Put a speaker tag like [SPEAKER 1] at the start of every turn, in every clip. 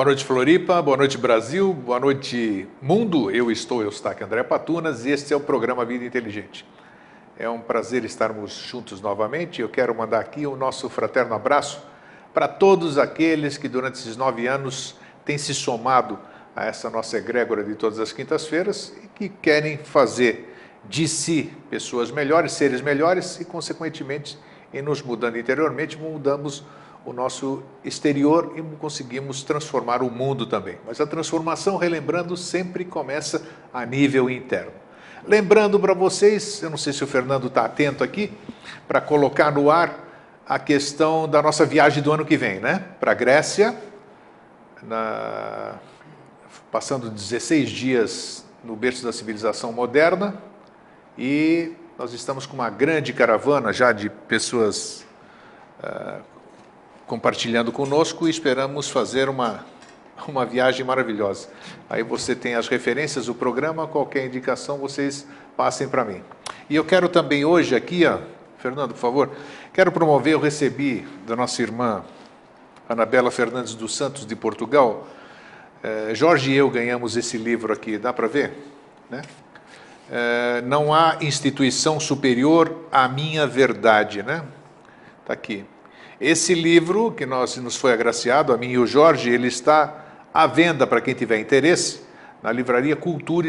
[SPEAKER 1] noite, Floripa, boa noite, Brasil, boa noite, mundo. Eu estou Eustáquio André Patunas e este é o programa Vida Inteligente. É um prazer estarmos juntos novamente. Eu quero mandar aqui o nosso fraterno abraço para todos aqueles que durante esses 9 anos têm se somado a essa nossa egrégora de todas as quintas-feiras e que querem fazer de si pessoas melhores, seres melhores e, consequentemente, em nos mudando interiormente, mudamos o nosso exterior e conseguimos transformar o mundo também. Mas a transformação, relembrando, sempre começa a nível interno. Lembrando para vocês, eu não sei se o Fernando está atento aqui, para colocar no ar a questão da nossa viagem do ano que vem, né? Para a Grécia, passando 16 dias no berço da civilização moderna, e nós estamos com uma grande caravana já de pessoas compartilhando conosco e esperamos fazer uma viagem maravilhosa. Aí você tem as referências, o programa, qualquer indicação vocês passem para mim. E eu quero também hoje aqui, Fernando, por favor, quero promover, eu recebi da nossa irmã Anabela Fernandes dos Santos, de Portugal. Jorge e eu ganhamos esse livro aqui, dá para ver? Né? Não há instituição superior à minha verdade, né? Está aqui. Esse livro que nos foi agraciado, a mim e o Jorge, ele está à venda para quem tiver interesse na livraria Cultura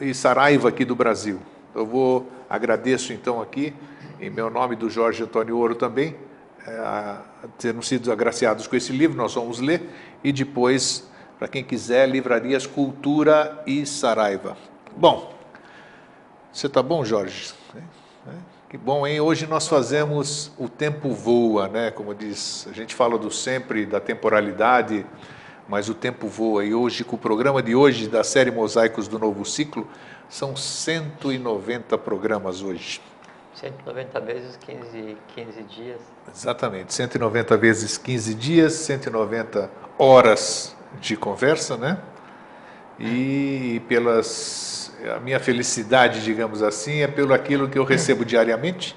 [SPEAKER 1] e Saraiva aqui do Brasil. Eu agradeço então aqui, em meu nome do Jorge Antônio Ouro também, termos sido agraciados com esse livro, nós vamos ler, e depois, para quem quiser, livrarias Cultura e Saraiva. Bom, você está bom, Jorge? Que bom, hein? Hoje nós fazemos o tempo voa, né? Como diz, a gente fala do sempre, da temporalidade, mas o tempo voa. E hoje, com o programa de hoje, da série Mosaicos do Novo Ciclo, são 190 programas hoje.
[SPEAKER 2] 190 vezes 15 dias.
[SPEAKER 1] Exatamente, 190 vezes 15 dias, 190 horas de conversa, né? E a minha felicidade, digamos assim, é pelo aquilo que eu recebo diariamente,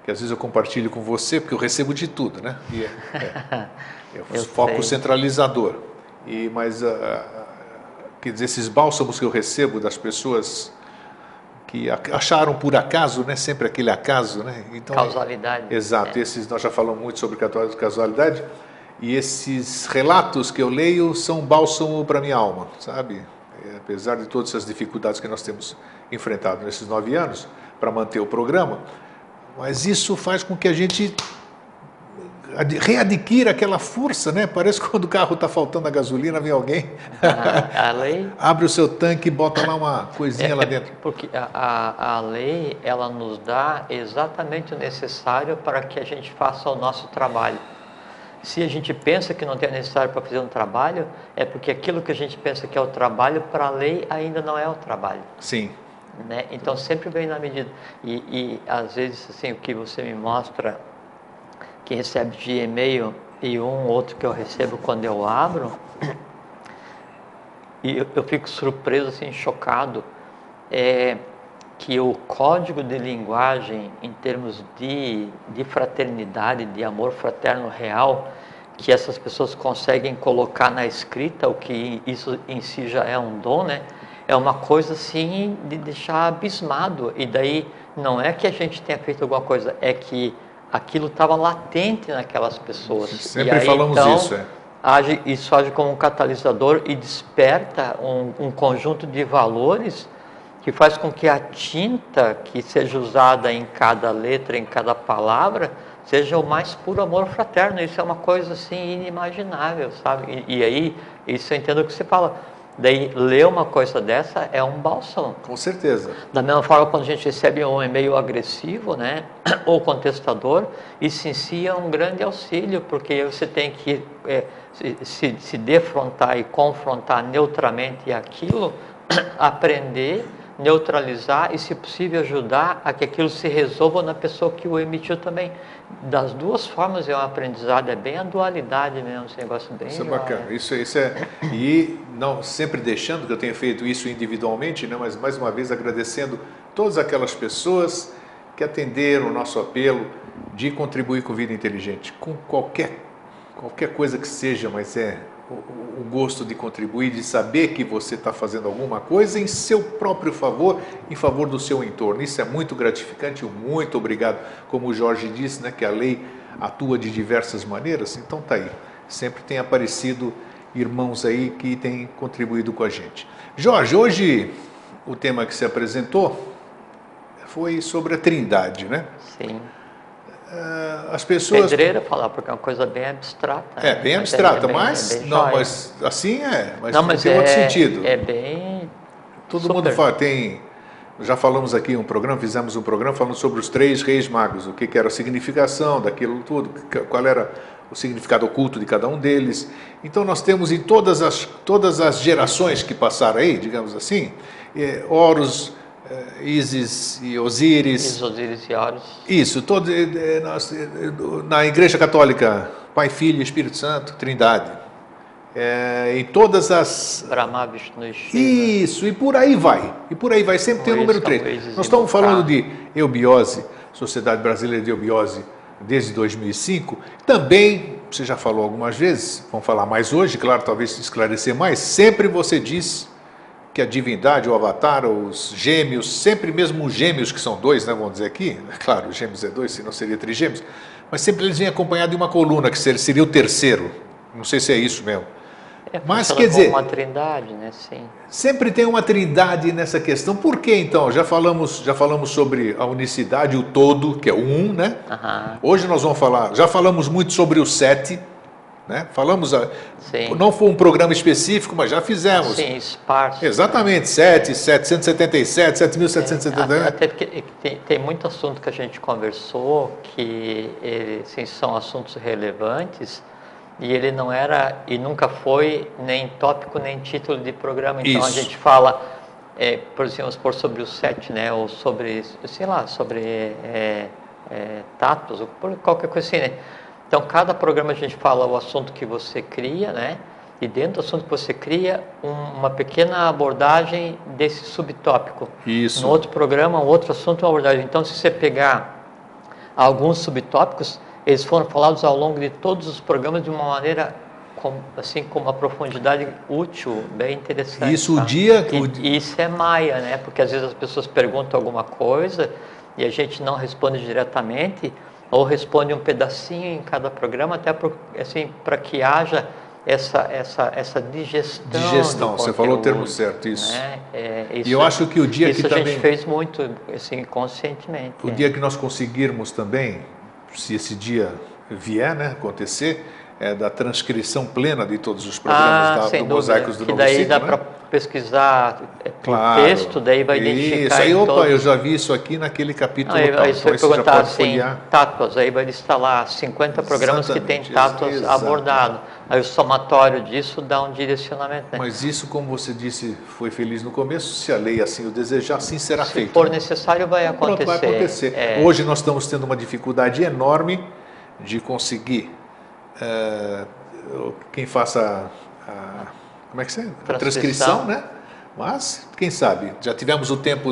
[SPEAKER 1] que às vezes eu compartilho com você, porque eu recebo de tudo, né? E é o foco centralizador. Mas quer dizer, esses bálsamos que eu recebo das pessoas que acharam por acaso, né? Sempre aquele acaso, né? Então,
[SPEAKER 2] causalidade.
[SPEAKER 1] Exato, esses nós já falamos muito sobre causalidade. E esses relatos que eu leio são bálsamo para a minha alma, sabe? Apesar de todas essas dificuldades que nós temos enfrentado nesses 9 anos para manter o programa, mas isso faz com que a gente readquira aquela força, né? Parece que quando o carro está faltando a gasolina, vem alguém, abre o seu tanque e bota lá uma coisinha lá dentro.
[SPEAKER 2] Porque a lei, ela nos dá exatamente o necessário para que a gente faça o nosso trabalho. Se a gente pensa que não tem necessário para fazer um trabalho, é porque aquilo que a gente pensa que é o trabalho, para a lei ainda não é o trabalho.
[SPEAKER 1] Sim.
[SPEAKER 2] Né? Então, sempre vem na medida. E às vezes, assim, o que você me mostra, que recebe de e-mail, e outro que eu recebo quando eu abro, e eu fico surpreso, assim, chocado, que o código de linguagem em termos de fraternidade, de amor fraterno real, que essas pessoas conseguem colocar na escrita, o que isso em si já é um dom, né? É uma coisa assim de deixar abismado. E daí não é que a gente tenha feito alguma coisa, é que aquilo estava latente naquelas pessoas.
[SPEAKER 1] Sempre
[SPEAKER 2] e aí,
[SPEAKER 1] falamos
[SPEAKER 2] então,
[SPEAKER 1] isso,
[SPEAKER 2] isso age como um catalisador e desperta um conjunto de valores que faz com que a tinta que seja usada em cada letra, em cada palavra, seja o mais puro amor fraterno. Isso é uma coisa assim inimaginável, sabe? E aí, isso eu entendo o que você fala. Daí, ler uma coisa dessa é um bálsamo.
[SPEAKER 1] Com certeza.
[SPEAKER 2] Da mesma forma, quando a gente recebe um e-mail agressivo, né, ou contestador, isso em si é um grande auxílio, porque você tem que se defrontar e confrontar neutramente aquilo, aprender, neutralizar e, se possível, ajudar a que aquilo se resolva na pessoa que o emitiu também. Das duas formas é um aprendizado, é bem a dualidade mesmo, esse negócio bem...
[SPEAKER 1] Isso é bacana, isso é... E não sempre deixando que eu tenha feito isso individualmente, né, mas mais uma vez agradecendo todas aquelas pessoas que atenderam o nosso apelo de contribuir com Vida Inteligente, com qualquer coisa que seja, mas o gosto de contribuir, de saber que você está fazendo alguma coisa em seu próprio favor, em favor do seu entorno. Isso é muito gratificante, muito obrigado. Como o Jorge disse, né, que a lei atua de diversas maneiras, então tá aí. Sempre tem aparecido irmãos aí que têm contribuído com a gente. Jorge, hoje o tema que se apresentou foi sobre a Trindade, né?
[SPEAKER 2] Sim.
[SPEAKER 1] As pessoas...
[SPEAKER 2] Pedreira falar, porque é uma coisa bem abstrata.
[SPEAKER 1] É, bem abstrata, mas assim mas tem outro sentido.
[SPEAKER 2] É bem...
[SPEAKER 1] Todo mundo fala, já falamos aqui fizemos um programa falando sobre os 3 reis magos, o que era a significação daquilo tudo, qual era o significado oculto de cada um deles. Então nós temos em todas as gerações que passaram aí, digamos assim, Horus, Ísis e Osíris.
[SPEAKER 2] Osíris e Horus.
[SPEAKER 1] Isso, na Igreja Católica, Pai, Filho e Espírito Santo, Trindade. Em todas as...
[SPEAKER 2] Brahma, Vishnu e Shiva.
[SPEAKER 1] Isso, e por aí vai, sempre tem o número 3. Nós estamos falando de eubiose, Sociedade Brasileira de Eubiose, desde 2005. Também, você já falou algumas vezes, vamos falar mais hoje, claro, talvez esclarecer mais, sempre você diz que a divindade, o avatar, os gêmeos, sempre mesmo os gêmeos, que são 2, né, vamos dizer aqui, claro, os gêmeos é 2, senão seria trigêmeos, mas sempre eles vêm acompanhados de uma coluna, que seria o terceiro, não sei se é isso mesmo. Mas quer dizer,
[SPEAKER 2] uma trindade, né? Sim.
[SPEAKER 1] Sempre tem uma trindade nessa questão. Por que então? Já falamos sobre a unicidade, o todo, que é o um, né? Hoje nós vamos falar, já falamos muito sobre o 7, né? Não foi um programa específico, mas já fizemos.
[SPEAKER 2] Sim, esparso.
[SPEAKER 1] Exatamente, 777, 7.770.
[SPEAKER 2] Até porque tem muito assunto que a gente conversou que assim, são assuntos relevantes. E ele não era e nunca foi nem tópico nem título de programa. Então a gente fala, por exemplo, sobre o 7, né? Ou sobre, sei lá, sobre tatos, ou qualquer coisa assim, né? Então cada programa a gente fala o assunto que você cria, né? E dentro do assunto que você cria, uma pequena abordagem desse subtópico.
[SPEAKER 1] Isso.
[SPEAKER 2] No outro programa, outro assunto, uma abordagem. Então se você pegar alguns subtópicos, eles foram falados ao longo de todos os programas de uma maneira com uma profundidade útil, bem interessante.
[SPEAKER 1] Isso,
[SPEAKER 2] tá? E isso é maia, né? Porque às vezes as pessoas perguntam alguma coisa e a gente não responde diretamente, ou responde um pedacinho em cada programa, até para que haja essa digestão.
[SPEAKER 1] Digestão, você falou o termo certo, isso.
[SPEAKER 2] Né?
[SPEAKER 1] E eu acho que o dia que também...
[SPEAKER 2] Isso a gente fez muito, assim, conscientemente.
[SPEAKER 1] O dia que nós conseguirmos também, se esse dia vier, né, acontecer, da transcrição plena de todos os programas do Mosaicos do Novo Ciclo.
[SPEAKER 2] Que daí dá para pesquisar por texto, daí vai identificar.
[SPEAKER 1] Isso aí, eu já vi isso aqui naquele capítulo.
[SPEAKER 2] Aí você vai perguntar assim, tátuas, aí vai listar lá 50 programas que tem tátuas abordado. Aí o somatório disso dá um direcionamento. Né?
[SPEAKER 1] Mas isso, como você disse, foi feliz no começo, se a lei assim o desejar, assim será feito.
[SPEAKER 2] Se for necessário, vai acontecer.
[SPEAKER 1] Pronto, vai acontecer. Hoje nós estamos tendo uma dificuldade enorme de conseguir quem faça como é que é? A transcrição, né? Mas, quem sabe, já tivemos o tempo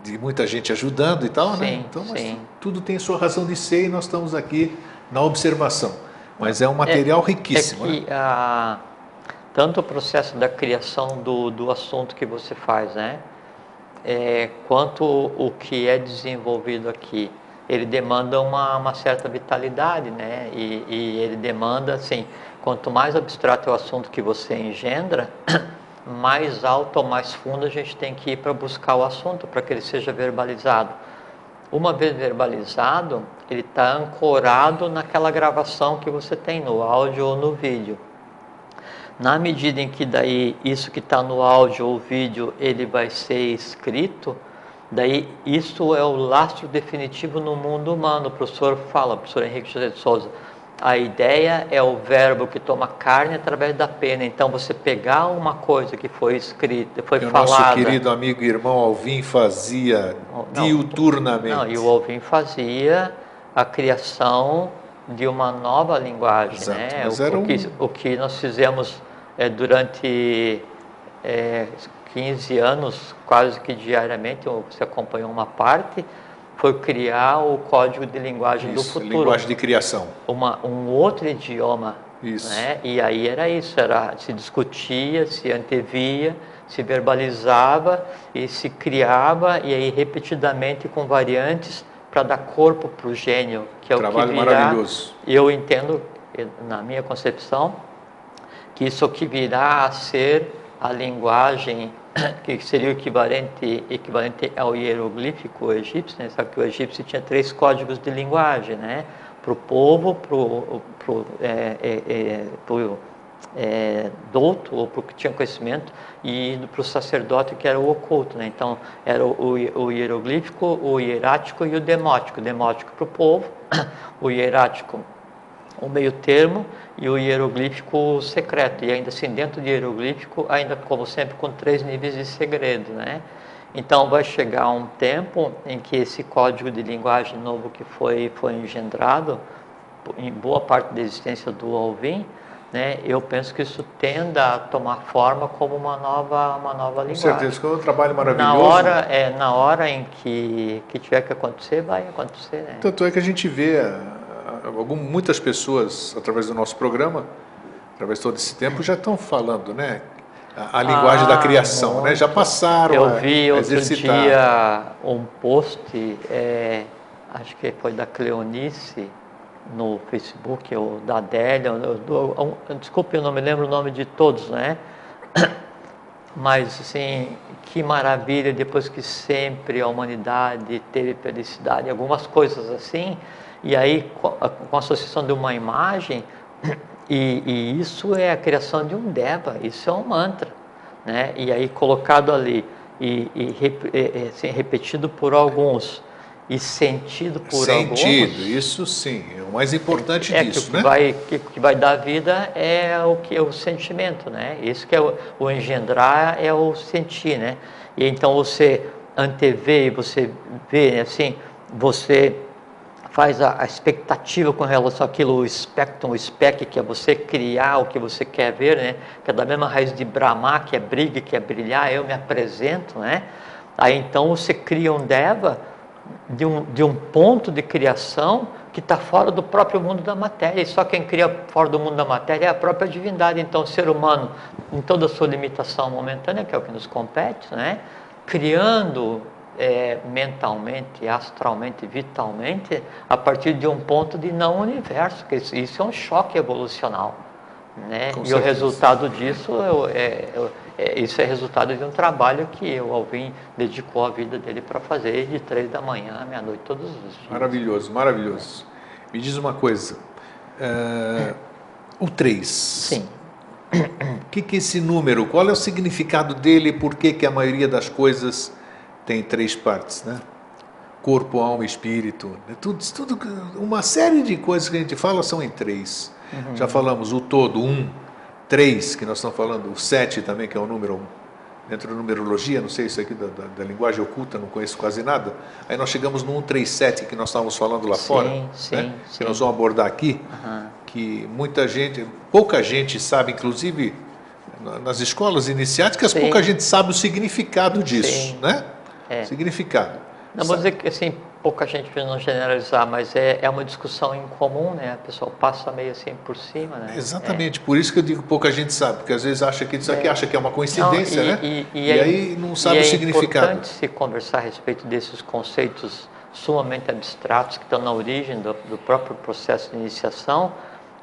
[SPEAKER 1] de muita gente ajudando e tal,
[SPEAKER 2] sim,
[SPEAKER 1] né? Então,
[SPEAKER 2] sim.
[SPEAKER 1] Tudo tem sua razão de ser e nós estamos aqui na observação. Mas é um material riquíssimo.
[SPEAKER 2] Que, né? Tanto o processo da criação do assunto que você faz, né? Quanto o que é desenvolvido aqui, ele demanda uma certa vitalidade, né? E ele demanda, assim, quanto mais abstrato é o assunto que você engendra, mais alto ou mais fundo a gente tem que ir para buscar o assunto, para que ele seja verbalizado. Uma vez verbalizado, ele está ancorado naquela gravação que você tem no áudio ou no vídeo. Na medida em que daí isso que está no áudio ou vídeo, ele vai ser escrito, daí isso é o lastro definitivo no mundo humano. O professor Henrique José de Souza, a ideia é o verbo que toma carne através da pena. Então, você pegar uma coisa que foi escrita, foi falada...
[SPEAKER 1] O nosso querido amigo e irmão Alvim fazia diuturnamente.
[SPEAKER 2] E o Alvim fazia a criação de uma nova linguagem.
[SPEAKER 1] Exato,
[SPEAKER 2] né?
[SPEAKER 1] Mas
[SPEAKER 2] o que nós fizemos durante 15 anos, quase que diariamente, você acompanhou uma parte... foi criar o código de linguagem do futuro.
[SPEAKER 1] Linguagem de criação.
[SPEAKER 2] Um outro idioma
[SPEAKER 1] Isso.
[SPEAKER 2] Né? E aí era isso, se discutia, se antevia, se verbalizava e se criava, e aí repetidamente com variantes para dar corpo para o gênio, que é
[SPEAKER 1] Trabalho
[SPEAKER 2] o que virá.
[SPEAKER 1] maravilhoso.
[SPEAKER 2] Eu entendo, na minha concepção, que isso que virá a ser a linguagem que seria o equivalente ao hieroglífico egípcio, né? Sabe que o egípcio tinha 3 códigos de linguagem, né? Para o povo, para o douto, ou para o que tinha conhecimento, e para o sacerdote, que era o oculto, né? Então, era o hieroglífico, o hierático e o demótico. O demótico para o povo, o hierático o meio termo, e o hieroglífico secreto. E ainda assim, dentro do hieroglífico, ainda como sempre, com 3 níveis de segredo, né? Então vai chegar um tempo em que esse código de linguagem novo que foi engendrado, em boa parte da existência do Alvin, né, eu penso que isso tenda a tomar forma como uma nova linguagem.
[SPEAKER 1] Com certeza, que é um trabalho maravilhoso.
[SPEAKER 2] Na hora em que tiver que acontecer, vai acontecer, né?
[SPEAKER 1] Tanto é que a gente vê muitas pessoas, através do nosso programa, através de todo esse tempo, já estão falando, né? A linguagem da criação, né? Já passaram
[SPEAKER 2] Eu vi outro
[SPEAKER 1] exercitar.
[SPEAKER 2] dia um post, acho que foi da Cleonice, no Facebook, ou da Adélia, desculpe, eu não me lembro o nome de todos, né? Mas, assim, que maravilha, depois que sempre a humanidade teve felicidade, algumas coisas assim, e aí, com a associação de uma imagem, e isso é a criação de um Deva, isso é um mantra, né? E aí, colocado ali, assim, repetido por alguns, e sentido por alguns.
[SPEAKER 1] Sentido, isso sim, é o mais importante disso,
[SPEAKER 2] que
[SPEAKER 1] né?
[SPEAKER 2] que vai dar vida é o sentimento, né? Isso que é o engendrar, é o sentir, né? E então você antevê, você vê, assim, você faz a expectativa com relação àquilo, o spectrum, o spec, que é você criar o que você quer ver, né? Que é da mesma raiz de bramar, que é briga, que é brilhar, eu me apresento, né? Aí então você cria um Deva de um ponto de criação que está fora do próprio mundo da matéria, e só quem cria fora do mundo da matéria é a própria divindade. Então o ser humano, em toda a sua limitação momentânea, que é o que nos compete, né? Criando mentalmente, astralmente, vitalmente, a partir de um ponto de não universo, que isso é um choque evolucional, né? E o resultado disso isso é resultado de um trabalho que o Alvin dedicou a vida dele para fazer, de 3 da manhã à meia-noite, todos os dias.
[SPEAKER 1] Maravilhoso, maravilhoso. Me diz uma coisa, o 3.
[SPEAKER 2] Sim.
[SPEAKER 1] O que é esse número? Qual é o significado dele? Por que a maioria das coisas tem 3 partes, né? Corpo, alma e espírito. Tudo, uma série de coisas que a gente fala são em 3. Uhum. Já falamos o todo, 3, que nós estamos falando, o 7 também, que é o número 1. Dentro da numerologia, não sei isso aqui da linguagem oculta, não conheço quase nada. Aí nós chegamos no 137, que nós estávamos falando lá fora, né? Que nós vamos abordar aqui, que pouca gente sabe, inclusive nas escolas iniciáticas, pouca gente sabe o significado disso, né? Significado.
[SPEAKER 2] Não vou dizer que assim, pouca gente, para não generalizar, mas é uma discussão em comum, né? A pessoa passa meio assim por cima, né?
[SPEAKER 1] Exatamente, por isso que eu digo pouca gente sabe, porque às vezes acha que isso aqui acha que é uma coincidência, né? E aí não sabe o significado.
[SPEAKER 2] É importante se conversar a respeito desses conceitos sumamente abstratos que estão na origem do próprio processo de iniciação,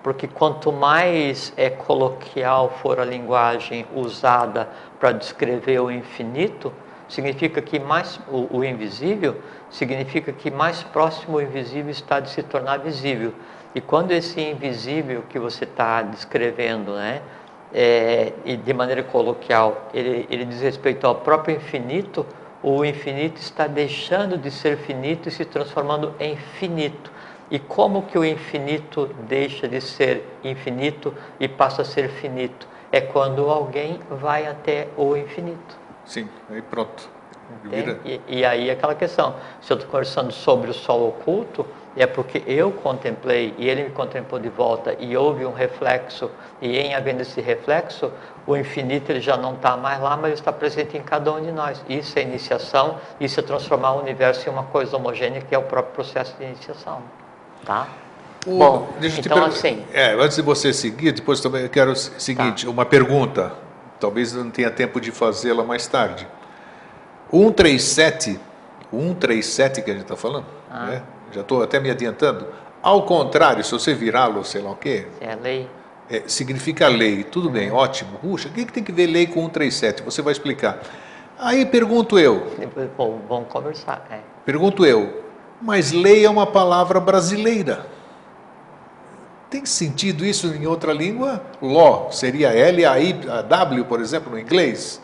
[SPEAKER 2] porque quanto mais coloquial for a linguagem usada para descrever o infinito, significa que o invisível, significa que mais próximo o invisível está de se tornar visível. E quando esse invisível que você está descrevendo, né, e de maneira coloquial, ele diz respeito ao próprio infinito, o infinito está deixando de ser finito e se transformando em finito. E como que o infinito deixa de ser infinito e passa a ser finito? É quando alguém vai até o infinito.
[SPEAKER 1] Sim, aí pronto.
[SPEAKER 2] E aí aquela questão, se eu estou conversando sobre o sol oculto, é porque eu contemplei e ele me contemplou de volta e houve um reflexo, e em havendo esse reflexo, o infinito ele já não está mais lá, mas está presente em cada um de nós. Isso é iniciação, isso é transformar o universo em uma coisa homogênea, que é o próprio processo de iniciação. Tá? Bom,
[SPEAKER 1] deixa eu te
[SPEAKER 2] então assim...
[SPEAKER 1] antes de você seguir, depois também eu quero o seguinte, uma pergunta, talvez eu não tenha tempo de fazê-la mais tarde. O 137 que a gente está falando, né? Já estou até me adiantando. Ao contrário, se você virá-lo, sei lá o quê,
[SPEAKER 2] É lei.
[SPEAKER 1] significa lei. Tudo bem, ótimo. Puxa, o que tem que ver lei com 137? Você vai explicar. Aí pergunto eu,
[SPEAKER 2] Depois, bom, vamos conversar.
[SPEAKER 1] mas lei é uma palavra brasileira. Tem sentido isso em outra língua? Law seria L-A-W, por exemplo, no inglês?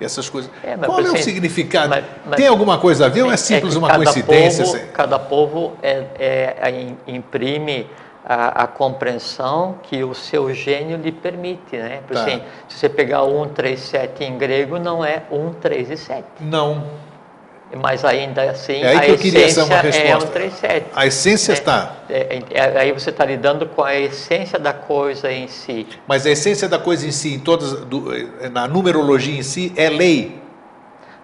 [SPEAKER 1] E essas coisas. Qual é o significado? Tem alguma coisa a ver ou é simples uma coincidência?
[SPEAKER 2] Cada povo imprime a compreensão que o seu gênio lhe permite, né? Por assim, se você pegar o 137 em grego, não é 137.
[SPEAKER 1] Não.
[SPEAKER 2] Mas ainda assim,
[SPEAKER 1] a essência
[SPEAKER 2] é 137.
[SPEAKER 1] A essência está.
[SPEAKER 2] Aí você está lidando com a essência da coisa em si.
[SPEAKER 1] Mas a essência da coisa em si, na numerologia em si, é lei?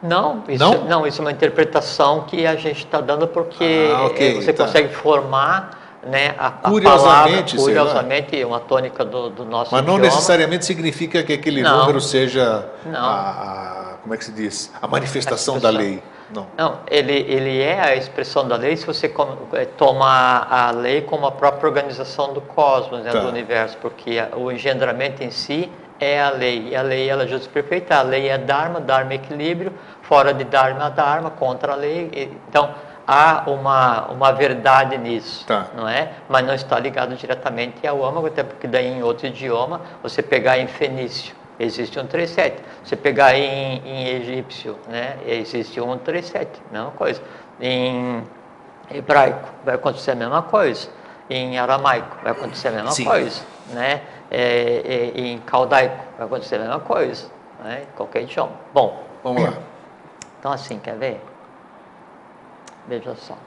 [SPEAKER 2] Não, isso é uma interpretação que a gente está dando porque você consegue formar, né, a palavra, curiosamente, uma tônica do nosso
[SPEAKER 1] idioma. Mas não necessariamente significa que aquele número seja como é que se diz? A manifestação da lei.
[SPEAKER 2] Não, ele é a expressão da lei se você toma a lei como a própria organização do cosmos, né, do universo, porque o engendramento em si é a lei, e a lei ela é justa e perfeita, a lei é Dharma, Dharma é equilíbrio, fora de Dharma, Dharma, contra a lei, então há uma verdade nisso, não é? Mas não está ligado diretamente ao âmago, até porque daí em outro idioma, você pegar em fenício, existe 137. Você pegar em egípcio, né? Existe 137, mesma coisa. Em hebraico vai acontecer a mesma coisa. Em aramaico vai acontecer a mesma coisa, né? Em caldaico vai acontecer a mesma coisa, né? Em qualquer idioma. Bom,
[SPEAKER 1] vamos lá.
[SPEAKER 2] Então assim, quer ver? Veja só.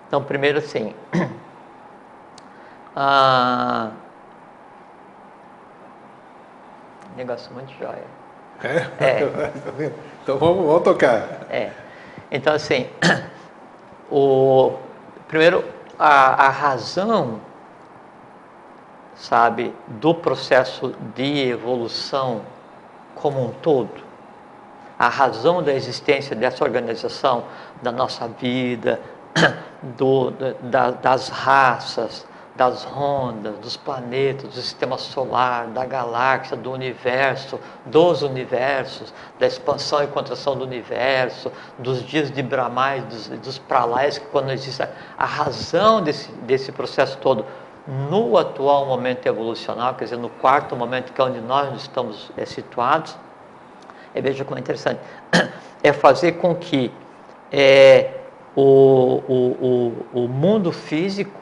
[SPEAKER 2] Então primeiro assim, negócio muito jóia.
[SPEAKER 1] Então vamos tocar.
[SPEAKER 2] Então assim, primeiro a razão, sabe, do processo de evolução como um todo, a razão da existência dessa organização, da nossa vida, das raças, das rondas, dos planetas, do sistema solar, da galáxia, do universo, dos universos, da expansão e contração do universo, dos dias de Brahma e dos pralais, que quando existe a razão desse processo todo no atual momento evolucional, quer dizer, no quarto momento, que é onde nós estamos situados, veja como é interessante, é fazer com que o mundo físico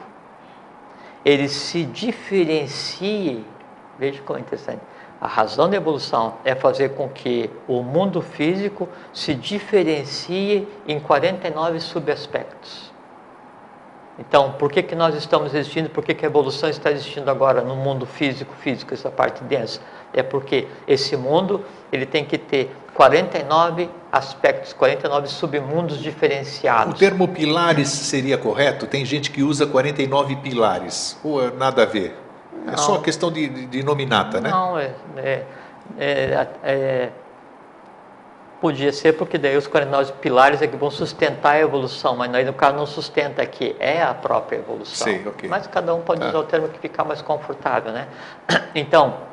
[SPEAKER 2] ele se diferencie. Veja como é interessante. A razão da evolução é fazer com que o mundo físico se diferencie em 49 subaspectos. Então, por que nós estamos existindo? Por que a evolução está existindo agora no mundo físico, essa parte densa? É porque esse mundo ele tem que ter 49 aspectos, 49 submundos diferenciados.
[SPEAKER 1] O termo pilares seria correto? Tem gente que usa 49 pilares. Ou nada a ver? Não. É só questão de nominata, né?
[SPEAKER 2] Não, podia ser porque daí os 49 pilares é que vão sustentar a evolução, mas aí no caso não sustenta aqui, é a própria evolução.
[SPEAKER 1] Sim, okay.
[SPEAKER 2] Mas cada um pode usar o termo que ficar mais confortável, né? Então,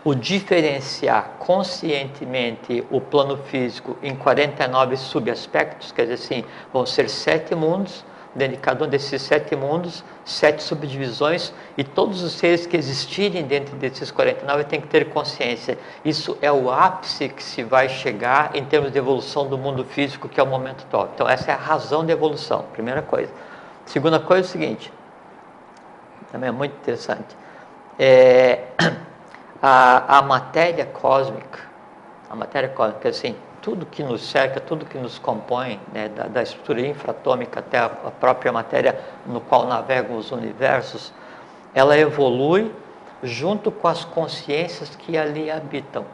[SPEAKER 2] o diferenciar conscientemente o plano físico em 49 subaspectos, quer dizer assim, vão ser 7 mundos, dentro de cada um desses 7 mundos, 7 subdivisões, e todos os seres que existirem dentro desses 49 têm que ter consciência. Isso é o ápice que se vai chegar em termos de evolução do mundo físico, que é o momento atual. Então essa é a razão da evolução, primeira coisa. Segunda coisa é o seguinte, também é muito interessante, a matéria cósmica, assim, tudo que nos cerca, tudo que nos compõe, né, da estrutura infratômica até a própria matéria no qual navegam os universos, ela evolui junto com as consciências que ali habitam.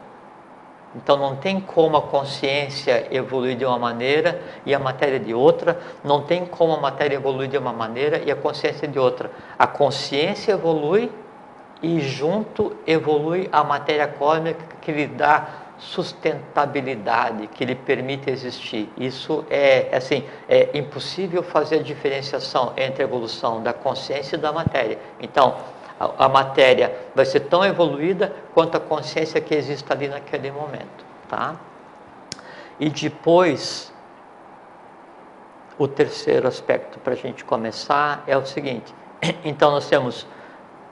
[SPEAKER 2] Então não tem como a consciência evoluir de uma maneira e a matéria de outra, não tem como a matéria evoluir de uma maneira e a consciência de outra. A consciência evolui e junto evolui a matéria cósmica que lhe dá sustentabilidade, que lhe permite existir. Isso é assim, é impossível fazer a diferenciação entre a evolução da consciência e da matéria. Então, a matéria vai ser tão evoluída quanto a consciência que existe ali naquele momento, tá? E depois, o terceiro aspecto para a gente começar é o seguinte. Então nós temos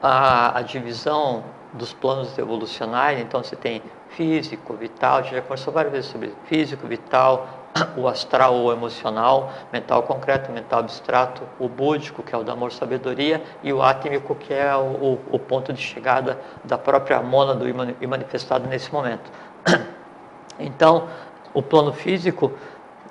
[SPEAKER 2] a divisão dos planos evolucionários. Então você tem físico, vital, a gente já conversou várias vezes sobre físico, vital, o astral ou emocional, mental concreto, mental abstrato, o búdico, que é o da amor-sabedoria, e o átmico, que é o ponto de chegada da própria mônada e manifestado nesse momento. Então, o plano físico,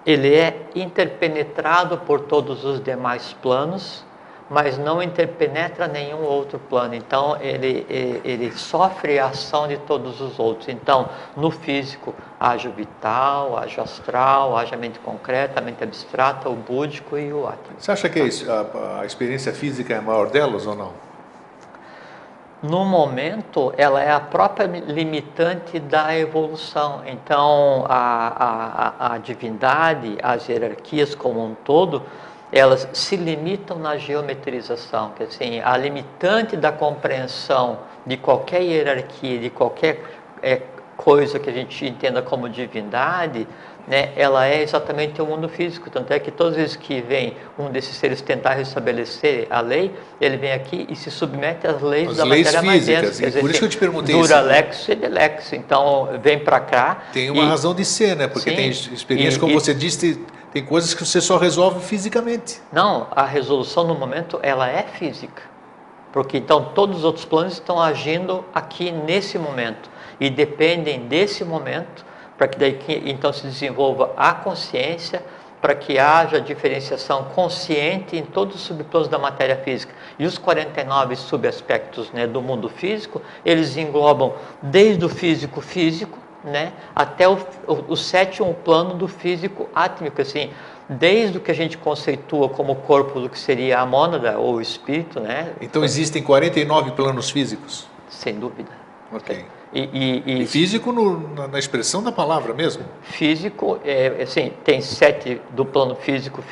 [SPEAKER 2] ele é interpenetrado por todos os demais planos, mas não interpenetra nenhum outro plano. Então, ele sofre a ação de todos os outros. Então, no físico, haja o vital, haja o astral, haja a mente concreta, a mente abstrata, o búdico e o átmico.
[SPEAKER 1] Você acha que a experiência física é a maior delas ou não?
[SPEAKER 2] No momento, ela é a própria limitante da evolução. Então, a divindade, as hierarquias como um todo, elas se limitam na geometrização, que assim, a limitante da compreensão de qualquer hierarquia, de qualquer coisa que a gente entenda como divindade, né, ela é exatamente o mundo físico. Tanto é que todas as vezes que vem um desses seres tentar restabelecer a lei, ele vem aqui e se submete às leis da matéria mais densa.
[SPEAKER 1] Por isso que eu te perguntei
[SPEAKER 2] dura lex e lex. Então, vem para cá.
[SPEAKER 1] Tem uma razão de ser, né? Porque sim, tem experiências, como você disse, tem coisas que você só resolve fisicamente.
[SPEAKER 2] Não, a resolução no momento, ela é física. Porque então todos os outros planos estão agindo aqui nesse momento. E dependem desse momento para que daí então se desenvolva a consciência, para que haja diferenciação consciente em todos os subplanos da matéria física. E os 49 subaspectos, né, do mundo físico, eles englobam desde o físico, né, até o sétimo plano do físico átmico, assim, desde o que a gente conceitua como corpo do que seria a mônada ou o espírito, né?
[SPEAKER 1] Então existem 49 planos físicos?
[SPEAKER 2] Sem dúvida.
[SPEAKER 1] Ok. E físico na expressão da palavra mesmo?
[SPEAKER 2] Físico, assim, tem 7 do plano físico,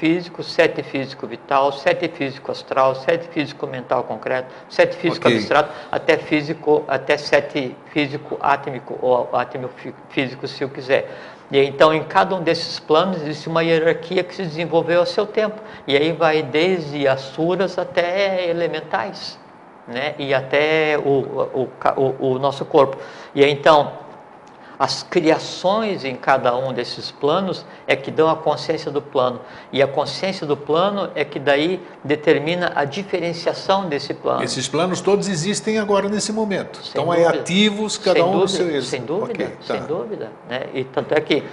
[SPEAKER 2] 7 físico vital, 7 físico astral, 7 físico mental concreto, 7 físico abstrato, até 7 físico átmico, ou átmico físico, se eu quiser. E então, em cada um desses planos, existe uma hierarquia que se desenvolveu a seu tempo. E aí vai desde asuras até elementais, né? E até o nosso corpo. E aí, então, as criações em cada um desses planos é que dão a consciência do plano. E a consciência do plano é que daí determina a diferenciação desse plano.
[SPEAKER 1] Esses planos todos existem agora nesse momento. Estão aí ativos, cada um no seu êxito.
[SPEAKER 2] Sem dúvida, sem dúvida. Né? E tanto é que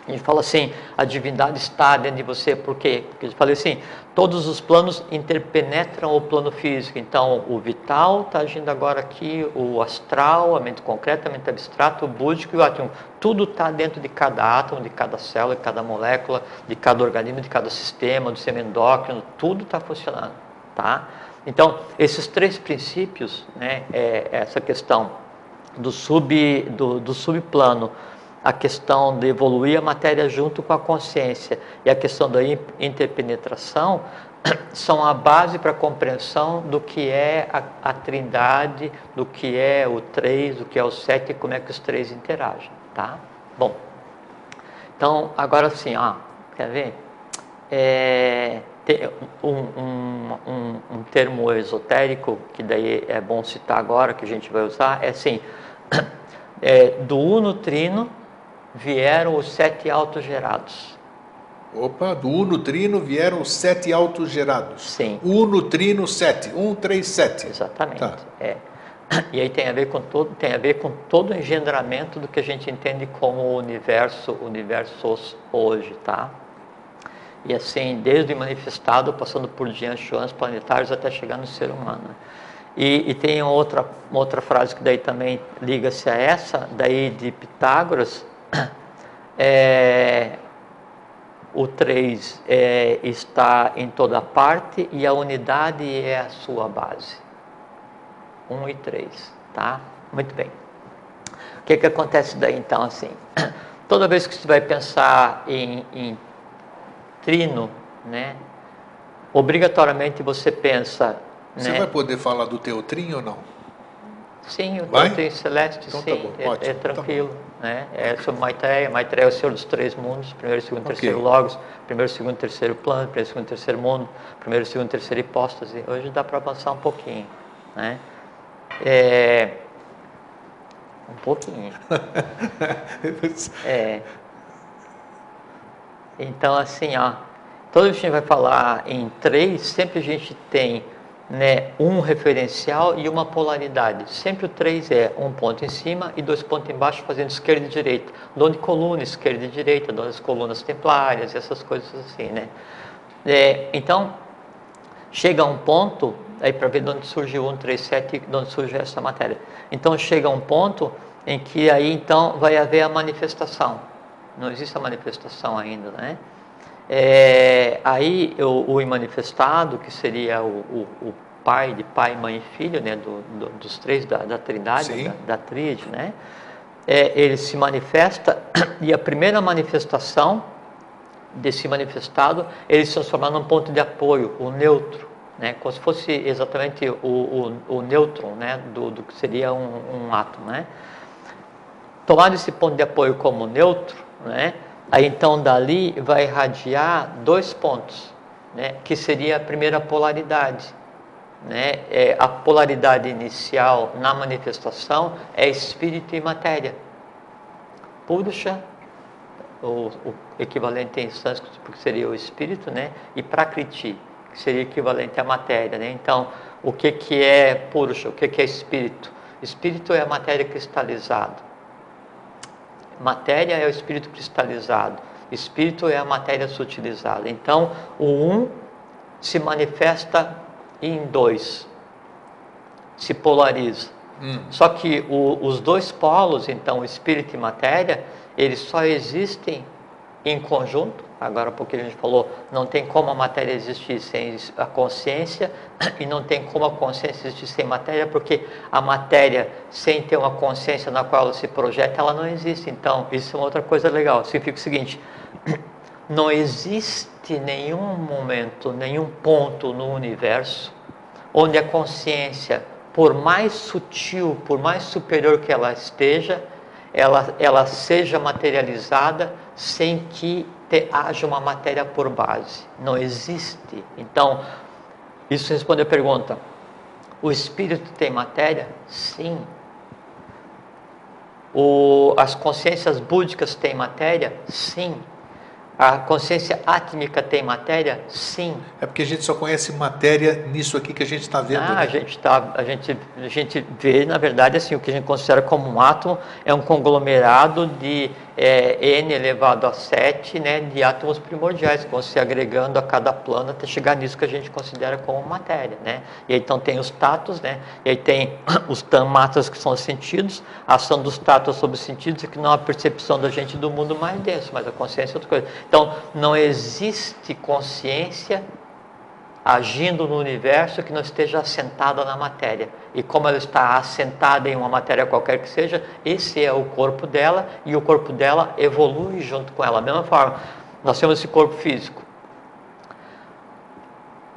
[SPEAKER 2] a gente fala assim, a divindade está dentro de você. Por quê? Porque eu falei assim, todos os planos interpenetram o plano físico. Então, o vital está agindo agora aqui, o astral, a mente concreta, a mente abstrata, o búdico e o átmico. Tudo está dentro de cada átomo, de cada célula, de cada molécula, de cada organismo, de cada sistema, do sistema endócrino, tudo está funcionando, tá? Então, esses 3 princípios, né, essa questão do subplano, a questão de evoluir a matéria junto com a consciência e a questão da interpenetração são a base para a compreensão do que é a trindade, do que é o 3, do que é o 7 e como é que os 3 interagem, tá? Bom, então agora sim, quer ver? Tem um termo esotérico que daí é bom citar agora, que a gente vai usar, é assim, do uno trino vieram os 7 autogerados.
[SPEAKER 1] Opa, do uno trino vieram os 7 autogerados.
[SPEAKER 2] Sim.
[SPEAKER 1] Uno trino 7, 1, 3, 7.
[SPEAKER 2] Exatamente.
[SPEAKER 1] Tá.
[SPEAKER 2] E aí tem a ver com todo o engendramento do que a gente entende como o universo hoje, tá? E assim, desde o manifestado, passando por diante planetários até chegar no ser humano. E tem uma outra frase que daí também liga-se a essa, daí de Pitágoras, o 3 está em toda parte e a unidade é a sua base. 1 e 3, tá? Muito bem. O que acontece daí então assim? Toda vez que você vai pensar em trino, né? Obrigatoriamente você pensa...
[SPEAKER 1] Você vai poder falar do teotrim ou não?
[SPEAKER 2] Sim, o teotrim celeste,
[SPEAKER 1] então,
[SPEAKER 2] sim,
[SPEAKER 1] tá bom,
[SPEAKER 2] é tranquilo. Tá, né? É sobre Maitreya. Maitreya é o Senhor dos Três Mundos, primeiro, segundo, terceiro Logos, primeiro, segundo, terceiro plano, primeiro, segundo, terceiro mundo, primeiro, segundo, terceiro hipóstase. Hoje dá para avançar um pouquinho, né? Um pouquinho. Então, assim, ó, toda vez que a gente vai falar em 3, sempre a gente tem, né, um referencial e uma polaridade. Sempre o 3 é um ponto em cima e 2 pontos embaixo, fazendo esquerda e direita. Dono de coluna, esquerda e direita, dono das colunas templárias, essas coisas assim, né? Então, chega a um ponto, aí para ver de onde surge o 1, 3, 7, de onde surge essa matéria. Então, chega a um ponto em que aí, então, vai haver a manifestação. Não existe a manifestação ainda, né? Aí o imanifestado, que seria o pai de pai, mãe e filho, né, dos três da trindade, da tríade, né, ele se manifesta e a primeira manifestação desse manifestado, ele se transforma num ponto de apoio, o neutro, né, como se fosse exatamente o nêutron, né, do que seria um átomo, né. Tomado esse ponto de apoio como neutro, né, aí então dali vai irradiar 2 pontos, né, que seria a primeira polaridade, né? A polaridade inicial na manifestação é espírito e matéria. Purusha, o equivalente em sânscrito, porque seria o espírito, né? E Prakriti, que seria equivalente à matéria, né? Então, o que é Purusha? O que é espírito? Espírito é a matéria cristalizada. Matéria é o espírito cristalizado. Espírito é a matéria sutilizada. Então, o 1 se manifesta em 2. Se polariza. Só que os 2 polos, então, espírito e matéria, eles só existem em conjunto. Agora, porque a gente falou, não tem como a matéria existir sem a consciência e não tem como a consciência existir sem matéria, porque a matéria, sem ter uma consciência na qual ela se projeta, ela não existe. Então, isso é uma outra coisa legal. Significa o seguinte, não existe nenhum momento, nenhum ponto no universo onde a consciência, por mais sutil, por mais superior que ela esteja, ela seja materializada sem que haja uma matéria por base. Não existe. Então, isso responde a pergunta: o espírito tem matéria? Sim. As consciências búdicas têm matéria? Sim. A consciência átmica tem matéria? Sim.
[SPEAKER 1] É porque a gente só conhece matéria nisso aqui que a gente está vendo.
[SPEAKER 2] Né? A gente vê, na verdade, assim, o que a gente considera como um átomo é um conglomerado de N elevado a 7, né, de átomos primordiais, que vão se agregando a cada plano até chegar nisso que a gente considera como matéria, né? E aí, então tem os tatos, né? E aí tem os tamatas, que são os sentidos. A ação dos tatos sobre os sentidos é que não é a percepção da gente do mundo mais denso, mas a consciência é outra coisa. Então, não existe consciência agindo no universo que não esteja assentada na matéria. E como ela está assentada em uma matéria qualquer que seja, esse é o corpo dela, e o corpo dela evolui junto com ela. Da mesma forma, nós temos esse corpo físico.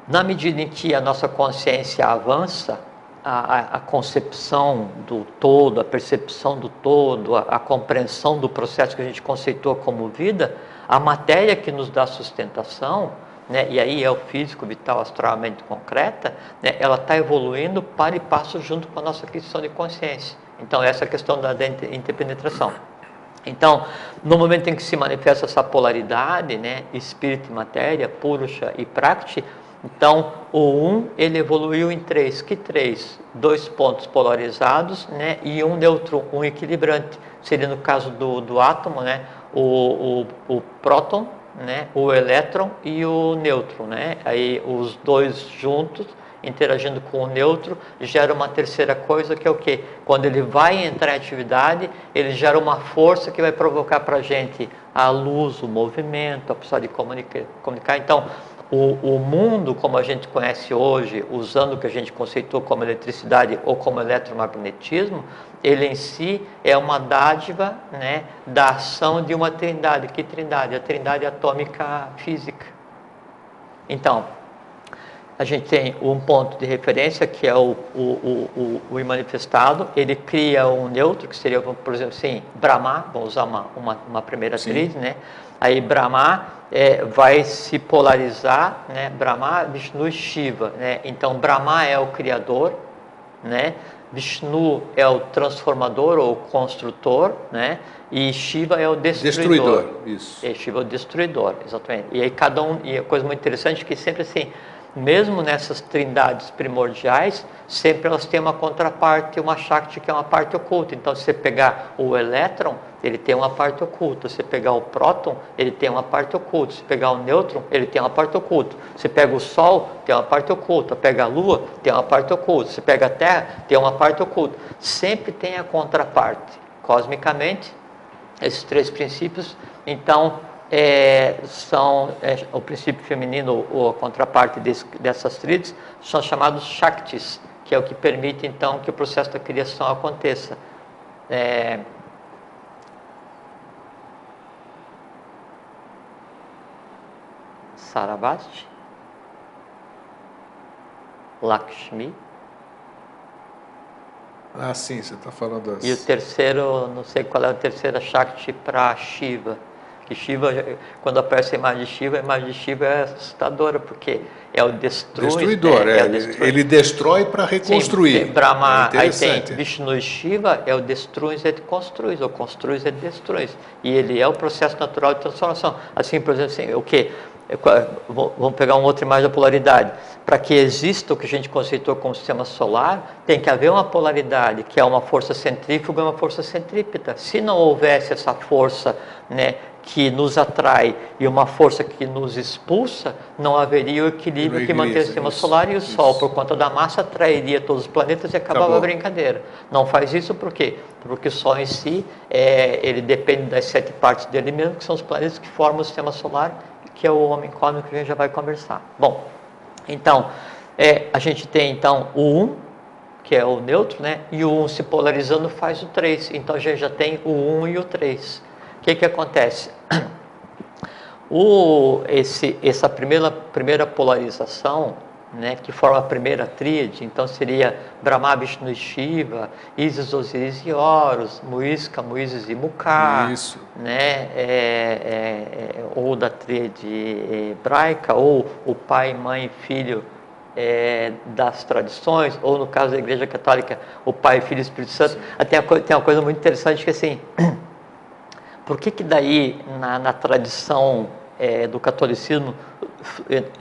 [SPEAKER 2] Na medida em que a nossa consciência avança, a concepção do todo, a percepção do todo, a compreensão do processo que a gente conceitua como vida, a matéria que nos dá sustentação, né, e aí é o físico, vital, astral, mente concreta, né, ela está evoluindo para e passo junto com a nossa questão de consciência. Então, essa é a questão da interpenetração. Então, no momento em que se manifesta essa polaridade, né, espírito e matéria, Purusha e Prakriti, então o 1 ele evoluiu em 3. Que 3? 2 pontos polarizados, né, e um neutro, um equilibrante. Seria no caso do átomo, né, o próton, né, o elétron e o nêutron, né? Aí os 2 juntos interagindo com o neutro, gera uma terceira coisa, que é o quê? Quando ele vai entrar em atividade, ele gera uma força que vai provocar para a gente a luz, o movimento, a possibilidade de comunicar. Então, o mundo como a gente conhece hoje, usando o que a gente conceitou como eletricidade ou como eletromagnetismo, ele em si é uma dádiva, né, da ação de uma trindade. Que trindade? A trindade atômica física. Então, a gente tem um ponto de referência que é o imanifestado. Ele cria um neutro, que seria, por exemplo, assim, Brahma. Vamos usar uma primeira tríade, né? Aí Brahma vai se polarizar, né? Brahma, Vishnu e Shiva, né? Então Brahma é o criador, né? Vishnu é o transformador ou construtor, né? E Shiva é o destruidor.
[SPEAKER 1] Isso.
[SPEAKER 2] E Shiva é o destruidor, exatamente. E aí cada um, e a coisa muito interessante é que sempre assim, mesmo nessas trindades primordiais, sempre elas têm uma contraparte, uma Shakti, que é uma parte oculta. Então, se você pegar o elétron, ele tem uma parte oculta. Se você pegar o próton, ele tem uma parte oculta. Se pegar o nêutron, ele tem uma parte oculta. Se pega o Sol, tem uma parte oculta. Pega a Lua, tem uma parte oculta. Se pega a Terra, tem uma parte oculta. Sempre tem a contraparte. Cosmicamente, esses três princípios, então, são o princípio feminino ou a contraparte dessas tríades, são chamados Shaktis, que é o que permite então que o processo da criação aconteça. Sarabhasti, Lakshmi.
[SPEAKER 1] Ah, sim, você está falando
[SPEAKER 2] E o terceiro, não sei qual é a terceira Shakti para Shiva. Que Shiva, quando aparece a imagem de Shiva é assustadora, porque é o
[SPEAKER 1] destruidor. Ele destrói para reconstruir.
[SPEAKER 2] Sim, Brahma, aí tem Vishnu e Shiva, é o destruis e construis, ou construis e destruis. E ele é o processo natural de transformação. Assim, por exemplo, assim, o que? Vamos pegar uma outra imagem da polaridade. Para que exista o que a gente conceitou como sistema solar, tem que haver uma polaridade, que é uma força centrífuga e uma força centrípeta. Se não houvesse essa força, né, que nos atrai e uma força que nos expulsa, não haveria o equilíbrio que mantém o sistema solar, e o Sol, por conta da massa, atrairia todos os planetas e acabava a brincadeira. Não faz isso por quê? Porque o Sol em si, ele depende das 7 partes dele mesmo, que são os planetas que formam o sistema solar, que é o homem cósmico que a gente já vai conversar. Bom, então, a gente tem então o 1, que é o neutro, né? E o 1 se polarizando faz o 3. Então a gente já tem o 1 e o 3. O que acontece? Essa primeira polarização, né, que forma a primeira tríade, então seria Brahma, Vishnu e Shiva, Isis, Osíris e Horus, Muisca, Muísis e Mukha, né, ou da tríade hebraica, ou o pai, mãe e filho das tradições, ou no caso da Igreja Católica, o Pai, Filho e Espírito Santo. Tem uma coisa muito interessante que assim, por que daí na tradição do catolicismo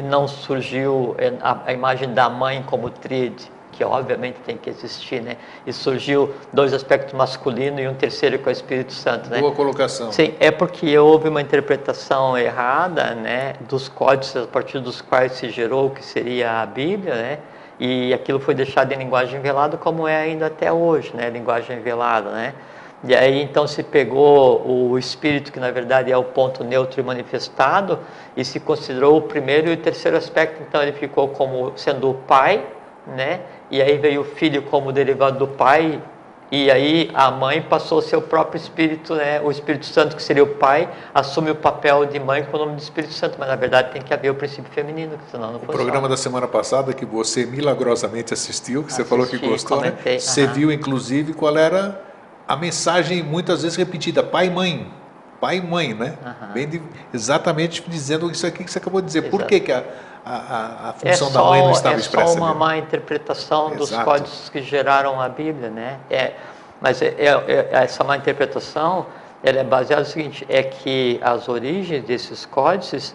[SPEAKER 2] não surgiu a imagem da mãe como tríade, que obviamente tem que existir, né? E surgiu 2 aspectos masculinos e um terceiro que é o Espírito Santo, né?
[SPEAKER 1] Boa colocação.
[SPEAKER 2] Sim, é porque houve uma interpretação errada, né, dos códices a partir dos quais se gerou o que seria a Bíblia, né? E aquilo foi deixado em linguagem velada, como é ainda até hoje, né? Linguagem velada, né? E aí então se pegou o espírito, que na verdade é o ponto neutro e manifestado, e se considerou o primeiro e o terceiro aspecto. Então ele ficou como sendo o pai, né? E aí veio o filho como derivado do pai, e aí a mãe passou a ser o próprio espírito, né? O Espírito Santo, que seria o pai, assume o papel de mãe com o nome de Espírito Santo, mas na verdade tem que haver o princípio feminino, senão não funciona.
[SPEAKER 1] O programa da semana passada, que você milagrosamente assistiu, que você falou que gostou, comentei, né? Você viu inclusive qual era a mensagem muitas vezes repetida: pai e mãe. Pai e mãe, né? Exatamente dizendo isso aqui que você acabou de dizer. Exato. Por que a função da mãe não estava expressa?
[SPEAKER 2] É só uma má interpretação dos códices que geraram a Bíblia, né? Mas essa má interpretação, ela é baseada no seguinte, é que as origens desses códices,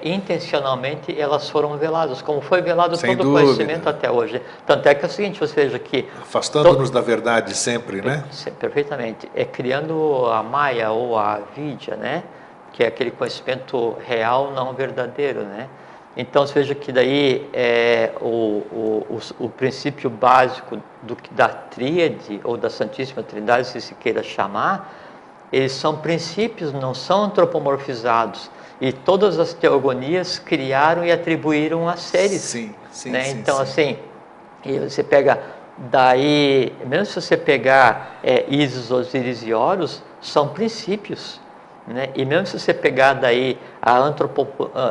[SPEAKER 2] intencionalmente elas foram veladas, como foi velado todo o conhecimento até hoje. Tanto é que é o seguinte, você veja que...
[SPEAKER 1] Afastando-nos da verdade sempre, né?
[SPEAKER 2] Perfeitamente. Criando a Maya ou a Vidya, né? Que é aquele conhecimento real, não verdadeiro, né? Então, você veja que daí o princípio básico da tríade ou da Santíssima Trindade, se queira chamar, eles são princípios, não são antropomorfizados. E todas as teogonias criaram e atribuíram a seres.
[SPEAKER 1] Sim, sim,
[SPEAKER 2] né?
[SPEAKER 1] sim.
[SPEAKER 2] Então,
[SPEAKER 1] sim.
[SPEAKER 2] assim, e você pega daí, mesmo se você pegar Isis, Osíris e Horus, são princípios. Né? E mesmo se você pegar daí a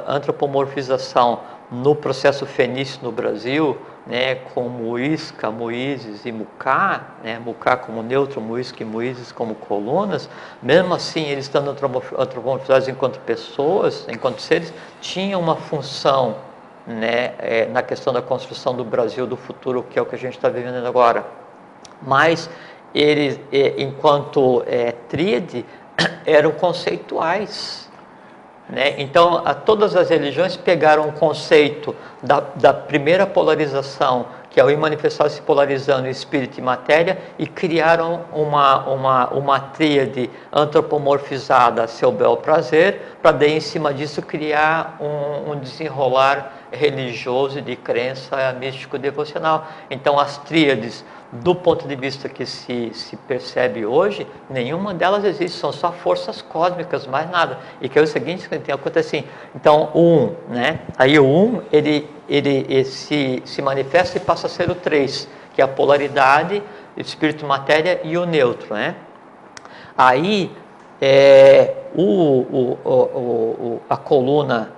[SPEAKER 2] antropomorfização no processo fenício no Brasil, né, com Muisca, Muízes e Mucá, né, Mucá como neutro, Muisca e Muízes como colunas, mesmo assim eles estando antropomorfizados enquanto pessoas, enquanto seres, tinham uma função, né, na questão da construção do Brasil do futuro, que é o que a gente está vivendo agora. Mas eles, enquanto tríade, eram conceituais. Né? Então, todas as religiões pegaram o conceito da primeira polarização, que é o manifestar se polarizando em espírito e matéria, e criaram uma tríade antropomorfizada a seu bel prazer, para daí em cima disso criar um desenrolar religioso de crença místico-devocional. Então, as tríades, do ponto de vista que se percebe hoje, nenhuma delas existe, são só forças cósmicas, mais nada. E que é o seguinte, que acontece assim, então o 1, né? Aí o 1, ele se manifesta e passa a ser o 3, que é a polaridade, espírito, matéria e o neutro, né? Aí, a coluna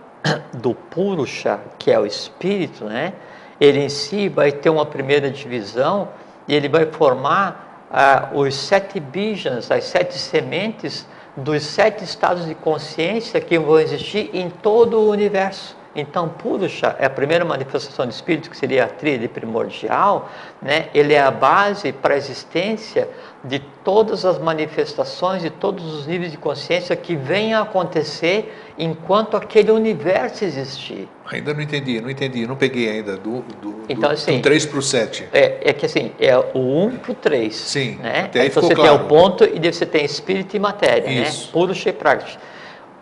[SPEAKER 2] do Purusha, que é o espírito, né? Ele em si vai ter uma primeira divisão, e ele vai formar os 7 bijas, as 7 sementes dos 7 estados de consciência que vão existir em todo o universo. Então, Purusha é a primeira manifestação de espírito, que seria a tríade primordial, né? Ele é a base para a existência de todas as manifestações e todos os níveis de consciência que venham a acontecer enquanto aquele universo existir.
[SPEAKER 1] Ainda não entendi, não peguei ainda
[SPEAKER 2] Então, assim,
[SPEAKER 1] do 3 para o 7.
[SPEAKER 2] É que assim, é o 1 para o 3.
[SPEAKER 1] Sim,
[SPEAKER 2] né?
[SPEAKER 1] até aí
[SPEAKER 2] então
[SPEAKER 1] ficou
[SPEAKER 2] você
[SPEAKER 1] claro.
[SPEAKER 2] tem o ponto e daí você tem espírito e matéria,
[SPEAKER 1] Isso.
[SPEAKER 2] né? Purusha e Prakriti.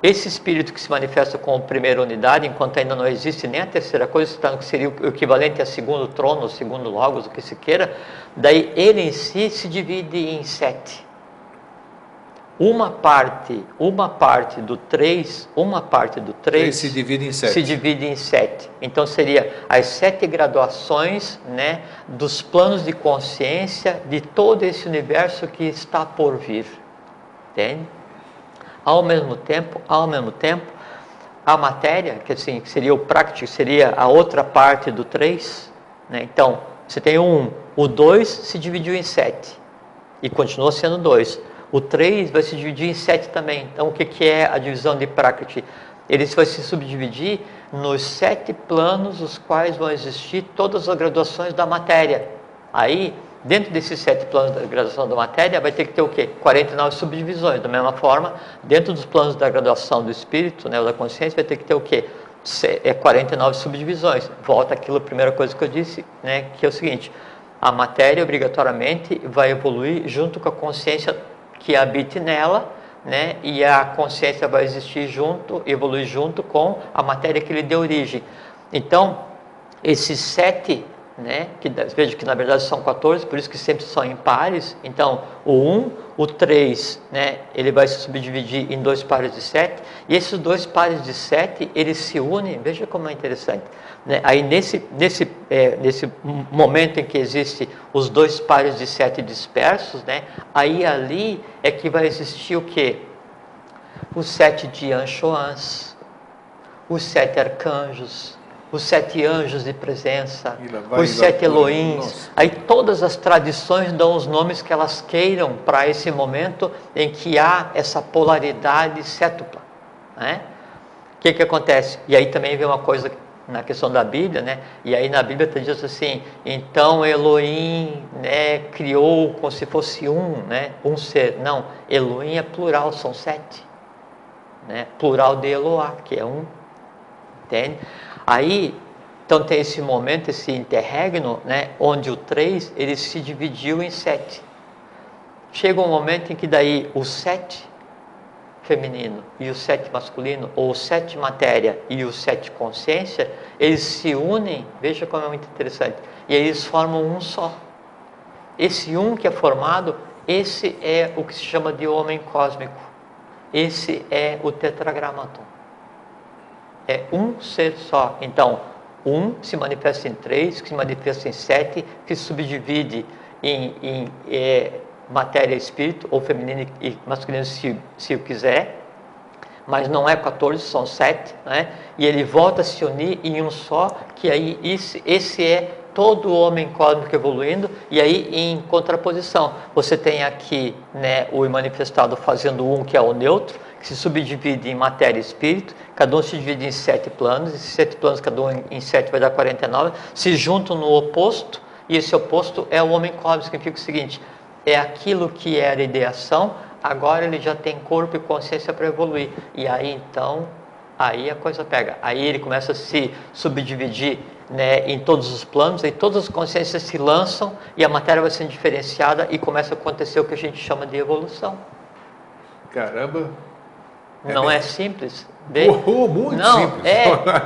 [SPEAKER 2] Esse espírito que se manifesta como primeira unidade, enquanto ainda não existe nem a terceira coisa, que seria o equivalente a segundo trono, segundo logos, o que se queira, daí ele em si se divide em 7. Uma parte do 3
[SPEAKER 1] se divide em 7.
[SPEAKER 2] Se divide em 7. Então seria as 7 graduações, né, dos planos de consciência de todo esse universo que está por vir. Entende? Ao mesmo tempo, a matéria, que assim, seria o prático, seria a outra parte do 3, né? Então, você tem o 2 se dividiu em 7 e continua sendo 2. O 3 vai se dividir em 7 também. Então, o que é a divisão de Prakriti? Ele vai se subdividir nos 7 planos, os quais vão existir todas as graduações da matéria. Aí, dentro desses 7 planos da graduação da matéria, vai ter que ter o quê? 49 subdivisões. Da mesma forma, dentro dos planos da graduação do espírito, né, ou da consciência, vai ter que ter o quê? 49 subdivisões. Volta àquilo, a primeira coisa que eu disse, né, que é o seguinte: a matéria, obrigatoriamente, vai evoluir junto com a consciência que habite nela, né, e a consciência vai existir junto, evoluir junto com a matéria que lhe deu origem. Então, esses 7, né, veja que na verdade são 14, por isso que sempre são em pares. Então, o 1, o 3, né, ele vai se subdividir em 2 pares de 7, e esses 2 pares de 7, eles se unem, veja como é interessante, né? Aí nesse momento em que existe os 2 pares de 7 dispersos, né, aí ali é que vai existir o quê? Os 7 Dian-Choans, os 7 arcanjos, os 7 anjos de presença, os 7 Elohims. Aí todas as tradições dão os nomes que elas queiram para esse momento em que há essa polaridade sétupla, né? O que acontece? E aí também vem uma coisa na questão da Bíblia, né? E aí na Bíblia está dizendo assim: então Elohim, né, criou como se fosse né, um ser. Não, Elohim é plural, são 7, né? Plural de Eloá, que é 1. Entende? Aí, então tem esse momento, esse interregno, né, onde o 3, ele se dividiu em 7. Chega um momento em que daí o 7 feminino e o 7 masculino, ou o 7 matéria e o 7 consciência, eles se unem, veja como é muito interessante, e aí eles formam um só. Esse um que é formado, esse é o que se chama de homem cósmico. Esse é o tetragramaton. É um ser só. Então, um se manifesta em 3, que se manifesta em 7, que se subdivide em matéria e espírito, ou feminino e masculino, se o quiser, mas não é 14, são 7, né? E ele volta a se unir em um só, que aí esse é todo o homem cósmico evoluindo, e aí em contraposição, você tem aqui, né, o manifestado fazendo um, que é o neutro, que se subdivide em matéria e espírito, cada um se divide em 7 planos, esses 7 planos, cada um em 7 vai dar 49, se juntam no oposto, e esse oposto é o homem cósmico, significa o seguinte: é aquilo que era ideação, agora ele já tem corpo e consciência para evoluir. E aí então, aí a coisa pega. Aí ele começa a se subdividir, né, em todos os planos, e todas as consciências se lançam e a matéria vai sendo diferenciada e começa a acontecer o que a gente chama de evolução.
[SPEAKER 1] Caramba!
[SPEAKER 2] Não é simples?
[SPEAKER 1] Muito
[SPEAKER 2] não,
[SPEAKER 1] simples.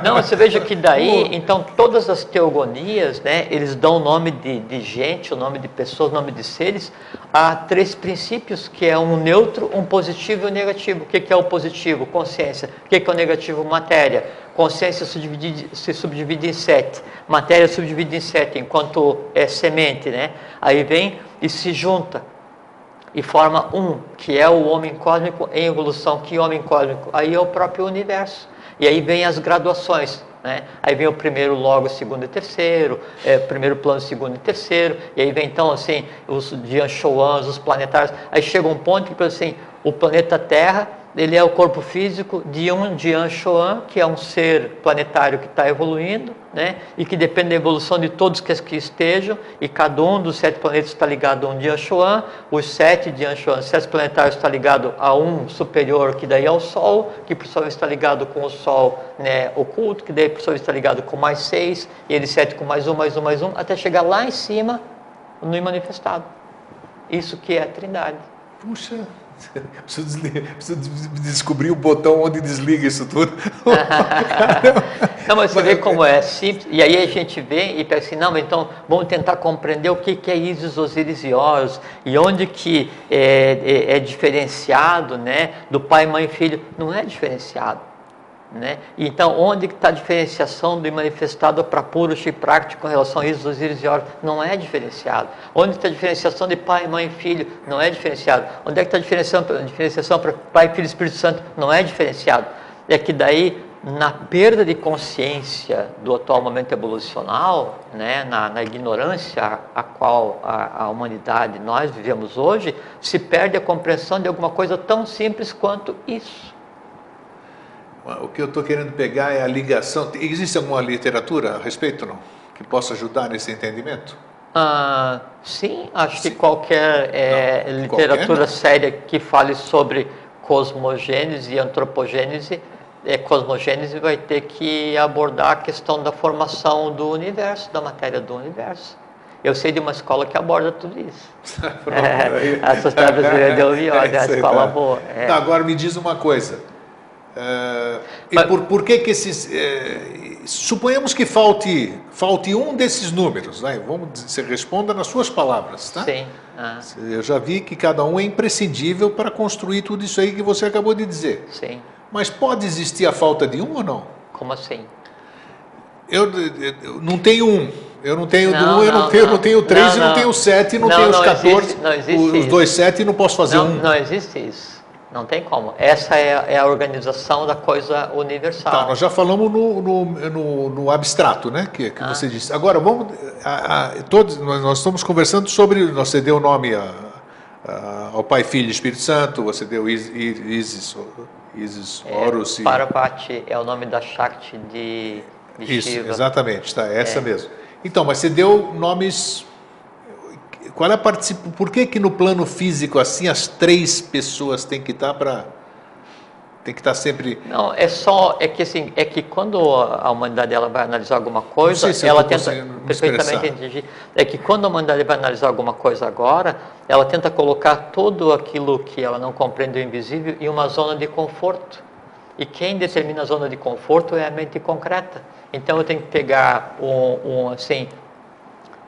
[SPEAKER 2] Não, você veja que daí, então, todas as teogonias, né, eles dão o nome de gente, o nome de pessoas, o nome de seres, a 3 princípios, que é um neutro, um positivo e um negativo. O que é o positivo? Consciência. O que é o negativo? Matéria. Consciência se subdivide em 7. Matéria se subdivide em 7, enquanto é semente, né? Aí vem e se junta e forma um, que é o homem cósmico em evolução. Que homem cósmico? Aí é o próprio universo. E aí vem as graduações, né? Aí vem o primeiro logo, segundo e terceiro, primeiro plano, segundo e terceiro, e aí vem então assim, os Dian-Chouans, os planetários. Aí chega um ponto que assim, o planeta Terra, ele é o corpo físico de um Dian-Chouan, que é um ser planetário que está evoluindo, né? E que depende da evolução de todos que aqui estejam, e cada um dos 7 planetas está ligado a um Dian-Chouan, os 7 Dian-Chouans, 7 planetários está ligado a um superior, que daí é o Sol, que por sua vez está ligado com o Sol, né, oculto, que daí por sua vez está ligado com mais 6, e ele 7 com mais 1, mais 1, mais 1, até chegar lá em cima, no imanifestado. Isso que é a Trindade.
[SPEAKER 1] Puxa... Preciso descobrir o botão onde desliga isso tudo.
[SPEAKER 2] Não, mas você vê como é simples. E aí a gente vê e pensa assim, não, então vamos tentar compreender o que é Ísis, Osíris e Horus, e onde que é diferenciado, né, do pai, mãe e filho. Não é diferenciado, né? Então, onde está a diferenciação do manifestado para Purusha e prático com relação a Ísis, Osíris e Horus? Não é diferenciado. Onde está a diferenciação de pai, mãe e filho? Não é diferenciado. Onde é que está a diferenciação para pai, filho e Espírito Santo? Não é diferenciado. É que daí, na perda de consciência do atual momento evolucional, né, na ignorância a qual a humanidade, nós vivemos hoje, se perde a compreensão de alguma coisa tão simples quanto isso.
[SPEAKER 1] O que eu estou querendo pegar é a ligação. Existe alguma literatura a respeito, não? Que possa ajudar nesse entendimento?
[SPEAKER 2] Sim, acho que qualquer literatura séria que fale sobre cosmogênese e antropogênese, cosmogênese vai ter que abordar a questão da formação do universo, da matéria do universo. Eu sei de uma escola que aborda tudo isso. A Sociedade Brasileira de Oviódia, a escola boa.
[SPEAKER 1] Tá, agora me diz uma coisa. Por que esses... suponhamos que falte um desses números, né? Você responda nas suas palavras, tá?
[SPEAKER 2] Sim.
[SPEAKER 1] Eu já vi que cada um é imprescindível para construir tudo isso aí que você acabou de dizer.
[SPEAKER 2] Sim.
[SPEAKER 1] Mas pode existir a falta de um ou não?
[SPEAKER 2] Como assim?
[SPEAKER 1] Eu não tenho um. Eu não tenho eu não tenho 3 e não tenho 7 e não tenho os 14.
[SPEAKER 2] Não existe
[SPEAKER 1] os 2 7 e não posso fazer um.
[SPEAKER 2] Não existe isso. Não tem como. Essa é a organização da coisa universal.
[SPEAKER 1] Tá, nós já falamos no abstrato, né? Que você disse. Agora, vamos... nós estamos conversando sobre... Você deu o nome ao Pai, Filho e Espírito Santo, você deu Ísis, Horus e...
[SPEAKER 2] Parvati é o nome da Shakti de
[SPEAKER 1] Isso,
[SPEAKER 2] Shiva.
[SPEAKER 1] Exatamente, tá, essa mesmo. Então, mas você deu nomes... Qual é a Por que no plano físico, assim, as 3 pessoas têm que estar para... Tem que estar sempre...
[SPEAKER 2] Não, é que assim, é que quando a humanidade ela vai analisar alguma coisa,
[SPEAKER 1] Não sei se
[SPEAKER 2] ela
[SPEAKER 1] eu tô
[SPEAKER 2] tenta
[SPEAKER 1] conseguindo me
[SPEAKER 2] perfeitamente
[SPEAKER 1] expressar.
[SPEAKER 2] entender. É que quando a humanidade vai analisar alguma coisa agora, ela tenta colocar tudo aquilo que ela não compreende do invisível em uma zona de conforto. E quem determina a zona de conforto é a mente concreta. Então eu tenho que pegar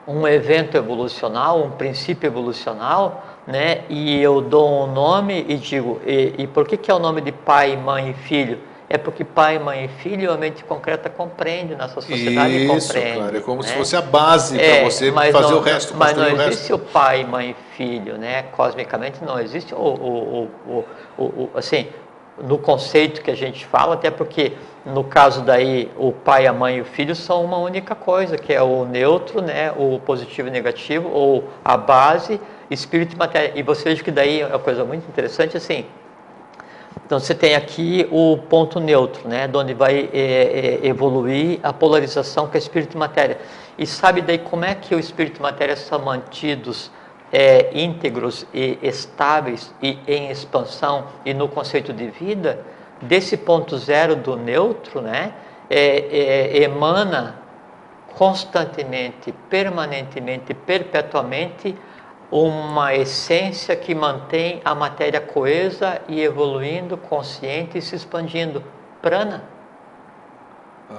[SPEAKER 2] um evento evolucional, um princípio evolucional, né? E eu dou um nome e digo, e por que é o nome de pai, mãe e filho? É porque pai, mãe e filho a mente concreta compreende, nossa sociedade
[SPEAKER 1] Isso,
[SPEAKER 2] compreende.
[SPEAKER 1] claro, é como
[SPEAKER 2] né?
[SPEAKER 1] se fosse a base para você fazer o resto,
[SPEAKER 2] Mas não
[SPEAKER 1] construir o
[SPEAKER 2] existe
[SPEAKER 1] resto.
[SPEAKER 2] o pai, mãe e filho, né? Cosmicamente não existe assim, no conceito que a gente fala, até porque no caso daí o pai, a mãe e o filho são uma única coisa, que é o neutro, né? O positivo e negativo, ou a base, espírito e matéria. E você veja que daí é uma coisa muito interessante, assim. Então você tem aqui o ponto neutro, né, de onde vai evoluir a polarização que é espírito e matéria. E sabe daí como é que o espírito e matéria são mantidos íntegros e estáveis e em expansão e no conceito de vida? Desse ponto zero do neutro, né, emana constantemente, permanentemente, perpetuamente uma essência que mantém a matéria coesa e evoluindo, consciente e se expandindo. Prana.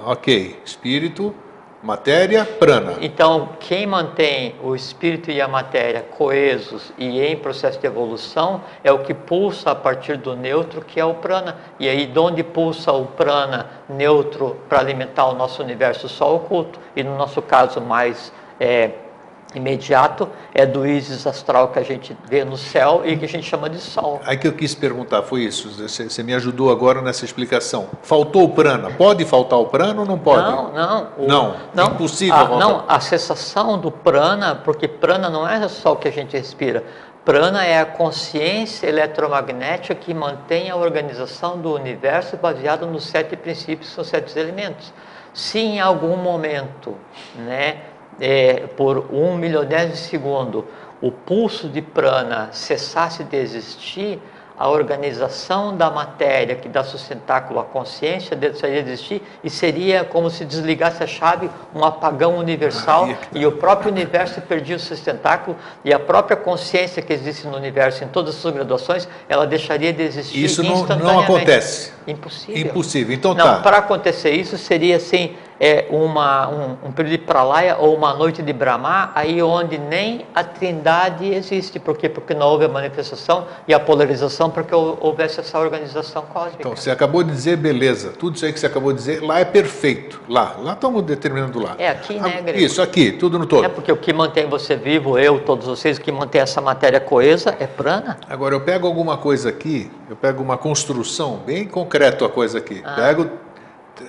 [SPEAKER 1] Ok, espírito, matéria, prana.
[SPEAKER 2] Então, quem mantém o espírito e a matéria coesos e em processo de evolução é o que pulsa a partir do neutro, que é o prana. E aí, de onde pulsa o prana neutro para alimentar o nosso universo só oculto? E no nosso caso mais imediato é do íris astral que a gente vê no céu e que a gente chama de sol.
[SPEAKER 1] Aí que eu quis perguntar, foi isso, você me ajudou agora nessa explicação. Faltou o prana, pode faltar o prana ou não pode? Não, impossível faltar.
[SPEAKER 2] Não, a cessação do prana, porque prana não é só o que a gente respira, prana é a consciência eletromagnética que mantém a organização do universo baseado nos 7 princípios, são 7 elementos. Se em algum momento, né, por 1/1000º de segundo, o pulso de prana cessasse de existir, a organização da matéria que dá sustentáculo à consciência deixaria de existir e seria como se desligasse a chave, um apagão universal, e o próprio universo perdia o sustentáculo e a própria consciência que existe no universo em todas as suas graduações, ela deixaria de existir instantaneamente.
[SPEAKER 1] Isso não acontece.
[SPEAKER 2] Impossível.
[SPEAKER 1] Impossível. Então
[SPEAKER 2] não,
[SPEAKER 1] tá.
[SPEAKER 2] Para acontecer isso seria assim, um período de pralaya ou uma noite de Brahma, aí onde nem a trindade existe. Por quê? Porque não houve a manifestação e a polarização para que houvesse essa organização cósmica.
[SPEAKER 1] Então, você acabou de dizer, beleza, tudo isso aí que você acabou de dizer, lá é perfeito. Lá estamos determinando lá.
[SPEAKER 2] É aqui, né, Grego?
[SPEAKER 1] Isso, aqui, tudo no todo.
[SPEAKER 2] É porque o que mantém você vivo, eu, todos vocês, o que mantém essa matéria coesa é prana.
[SPEAKER 1] Agora, eu pego alguma coisa aqui, eu pego uma construção, bem concreto a coisa aqui. Pego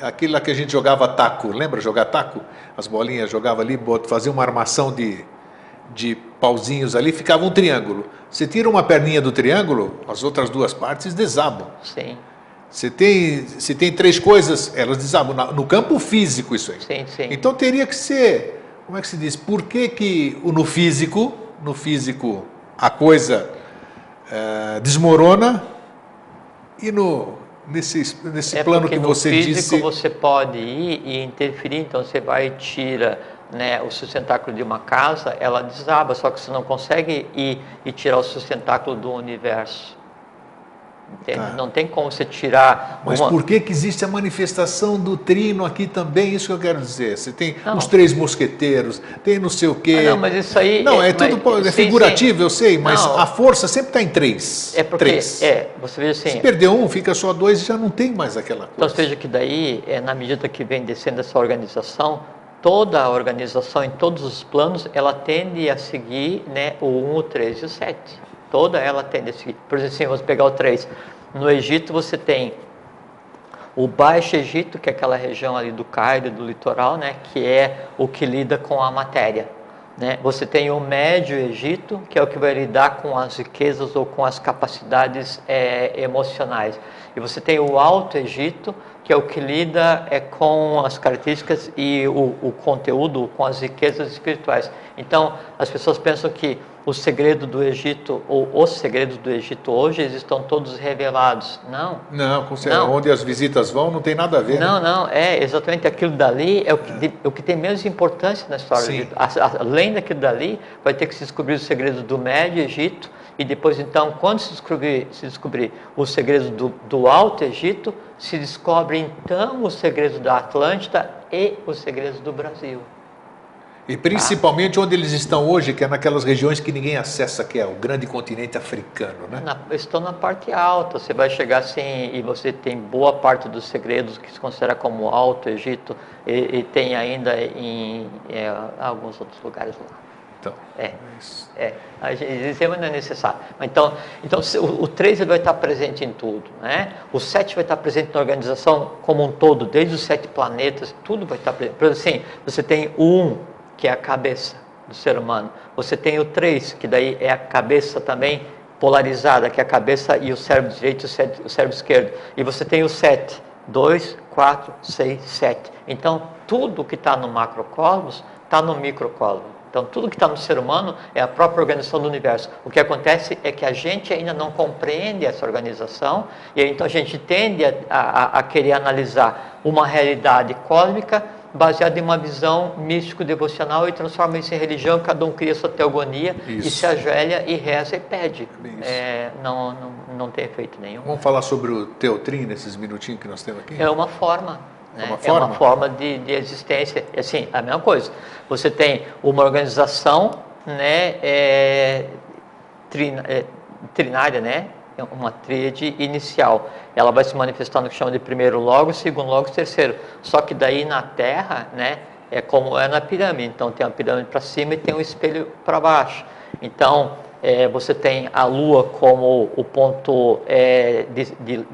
[SPEAKER 1] aquilo lá que a gente jogava taco, lembra jogar taco? As bolinhas jogava ali, fazia uma armação de pauzinhos ali, ficava um triângulo. Você tira uma perninha do triângulo, as outras 2 partes desabam.
[SPEAKER 2] Sim.
[SPEAKER 1] Se tem 3 coisas, elas desabam. No campo físico isso aí.
[SPEAKER 2] Sim, sim.
[SPEAKER 1] Então teria que ser, como é que se diz? Por que no físico a coisa desmorona e nesse plano que você disse...
[SPEAKER 2] no físico você pode ir e interferir, então você vai e tira, né, o sustentáculo de uma casa, ela desaba, só que você não consegue ir e tirar o sustentáculo do universo. Entende? Tá. Não tem como você tirar...
[SPEAKER 1] Mas por que existe a manifestação do trino aqui também? Isso que eu quero dizer. Você tem os 3 mosqueteiros, tem não sei o quê...
[SPEAKER 2] não, mas isso aí...
[SPEAKER 1] Não, tudo figurativo, sim. Eu sei, mas não, a força sempre está em 3.
[SPEAKER 2] É porque... 3. Você veja assim...
[SPEAKER 1] Se perder um, fica só 2 e já não tem mais aquela coisa.
[SPEAKER 2] Então você veja que daí, na medida que vem descendo essa organização, toda a organização em todos os planos, ela tende a seguir, né, o 1, o 3 e o 7. Toda ela tende a seguir. Por exemplo, assim, vamos pegar o 3. No Egito você tem o Baixo Egito, que é aquela região ali do Cairo, do litoral, né, que é o que lida com a matéria. Né? Você tem o Médio Egito, que é o que vai lidar com as riquezas ou com as capacidades emocionais. E você tem o Alto Egito, que é o que lida com as características e o conteúdo, com as riquezas espirituais. Então, as pessoas pensam que o segredo do Egito, ou os segredos do Egito hoje, eles estão todos revelados. Não.
[SPEAKER 1] Não, com certeza. Onde as visitas vão não tem nada a ver.
[SPEAKER 2] Não,
[SPEAKER 1] né?
[SPEAKER 2] não, é exatamente aquilo dali, o que tem menos importância na história do Egito. Além daquilo dali, vai ter que se descobrir os segredos do Médio Egito, e depois então, quando se descobrir os segredos do Alto Egito, se descobre então os segredos da Atlântida e os segredos do Brasil.
[SPEAKER 1] E principalmente onde eles estão hoje, que é naquelas regiões que ninguém acessa, que é o grande continente africano, né?
[SPEAKER 2] Estão na parte alta, você vai chegar assim e você tem boa parte dos segredos que se considera como Alto Egito e tem ainda em alguns outros lugares lá.
[SPEAKER 1] Então,
[SPEAKER 2] isso não é necessário. Então o 3 vai estar presente em tudo, né? O 7 vai estar presente na organização como um todo, desde os 7 planetas, tudo vai estar presente. Por exemplo, assim, você tem o 1, que é a cabeça do ser humano. Você tem o 3, que daí é a cabeça também polarizada, que é a cabeça e o cérebro direito e o cérebro esquerdo. E você tem o 7, 2, 4, 6, 7. Então, tudo que está no macrocosmos está no microcosmos. Então, tudo que está no ser humano é a própria organização do universo. O que acontece é que a gente ainda não compreende essa organização, e aí, então a gente tende a querer analisar uma realidade cósmica baseada em uma visão místico-devocional e transforma isso em religião, cada um cria sua teogonia e se ajoelha e reza e pede. Não tem efeito nenhum.
[SPEAKER 1] Vamos falar sobre o Teotrim nesses minutinhos que nós temos aqui?
[SPEAKER 2] É uma forma. Né? É uma forma de existência. Assim, a mesma coisa. Você tem uma organização, né, trinária, né? Uma tríade inicial. Ela vai se manifestar no que chama de primeiro logos, segundo logos, terceiro. Só que daí na Terra, né, é como é na pirâmide. Então tem uma pirâmide para cima e tem um espelho para baixo. Então você tem a Lua como o ponto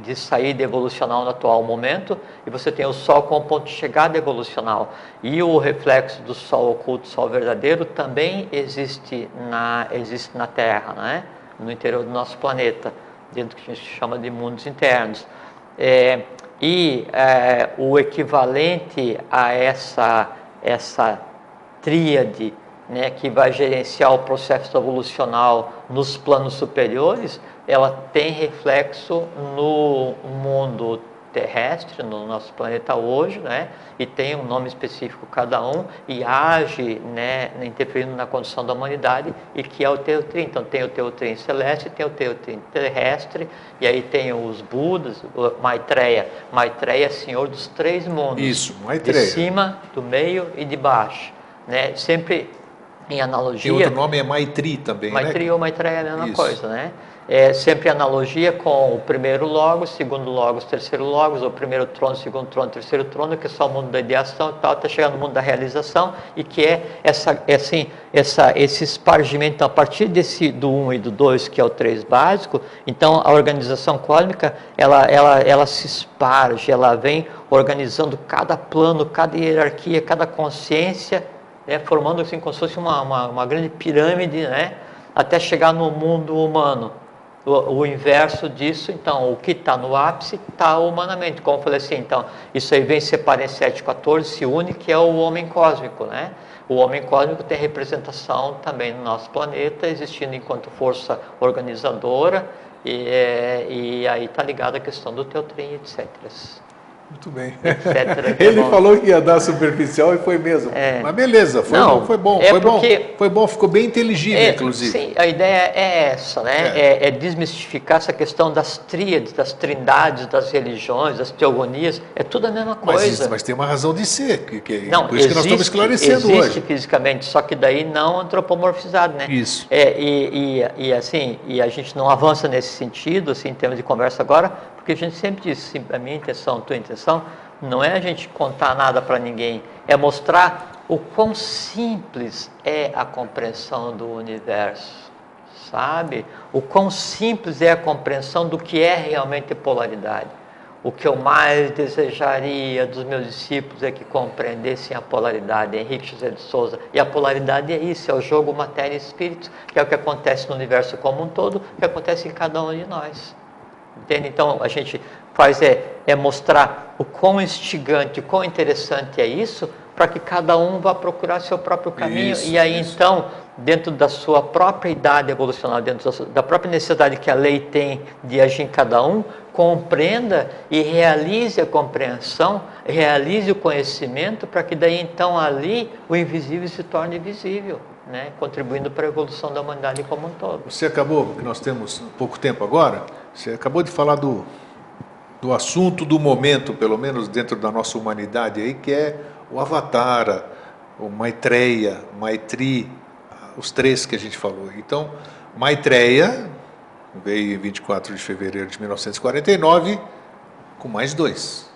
[SPEAKER 2] de saída evolucional no atual momento, e você tem o Sol como ponto de chegada evolucional. E o reflexo do Sol oculto, Sol verdadeiro, também existe na Terra, né? No interior do nosso planeta, dentro do que a gente chama de mundos internos. O equivalente a essa tríade, né, que vai gerenciar o processo evolucional nos planos superiores, ela tem reflexo no mundo terrestre, no nosso planeta hoje, né, e tem um nome específico cada um, e age, né, interferindo na condição da humanidade, e que é o Teotrim. Então tem o Teotrim celeste, tem o Teotrim terrestre, e aí tem os Budas, o Maitreya. Maitreya é senhor dos 3 mundos.
[SPEAKER 1] Isso, Maitreya.
[SPEAKER 2] De cima, do meio e de baixo, né, sempre em analogia.
[SPEAKER 1] E outro nome é Maitri também,
[SPEAKER 2] Maitri,
[SPEAKER 1] né?
[SPEAKER 2] ou Maitreya é a mesma coisa, né? É sempre analogia com o primeiro logos, segundo logos, terceiro logos, ou primeiro trono, segundo trono, terceiro trono, que é só o mundo da ideação e tal, até chegar no mundo da realização, e que é esse espargimento. Então, a partir do 1 e do 2, que é o 3 básico, então a organização cósmica, ela se esparge, ela vem organizando cada plano, cada hierarquia, cada consciência, né, formando assim como se fosse uma grande pirâmide, né, até chegar no mundo humano. O inverso disso, então, o que está no ápice está humanamente, como eu falei assim. Então, isso aí vem separar em 7,14, se une, que é o homem cósmico, né? O homem cósmico tem representação também no nosso planeta, existindo enquanto força organizadora, e aí está ligado a questão do Teotrim, etc.
[SPEAKER 1] Muito bem.
[SPEAKER 2] Ele
[SPEAKER 1] falou que ia dar superficial e foi mesmo. Mas beleza, foi bom. Foi bom, ficou bem inteligível, inclusive.
[SPEAKER 2] Sim, a ideia é essa, né? É desmistificar essa questão das tríades, das trindades, das religiões, das teogonias. É tudo a mesma coisa.
[SPEAKER 1] Mas tem uma razão de ser,
[SPEAKER 2] não,
[SPEAKER 1] por isso que nós estamos esclarecendo hoje.
[SPEAKER 2] Existe fisicamente, só que daí não antropomorfizado, né?
[SPEAKER 1] Isso.
[SPEAKER 2] E a gente não avança nesse sentido, assim, em termos de conversa agora, porque a gente sempre diz, a minha intenção, a tua intenção, não é a gente contar nada para ninguém, é mostrar o quão simples é a compreensão do universo, sabe? O quão simples é a compreensão do que é realmente polaridade. O que eu mais desejaria dos meus discípulos é que compreendessem a polaridade, Henrique José de Souza. E a polaridade é isso, é o jogo matéria e espírito, que é o que acontece no universo como um todo, que acontece em cada um de nós. Entende? Então, a gente faz é mostrar o quão instigante, o quão interessante é isso, para que cada um vá procurar seu próprio caminho.
[SPEAKER 1] Isso,
[SPEAKER 2] e aí,
[SPEAKER 1] isso.
[SPEAKER 2] então, dentro da sua própria idade evolucional, dentro da própria necessidade que a lei tem de agir em cada um, compreenda e realize a compreensão, realize o conhecimento, para que daí, então, ali, o invisível se torne visível, né? Contribuindo para a evolução da humanidade como um todo.
[SPEAKER 1] Você acabou, porque nós temos pouco tempo agora, você acabou de falar do assunto do momento, pelo menos dentro da nossa humanidade aí, que é o Avatara, o Maitreya, Maitri, os três que a gente falou. Então, Maitreya veio em 24 de fevereiro de 1949 com mais 2.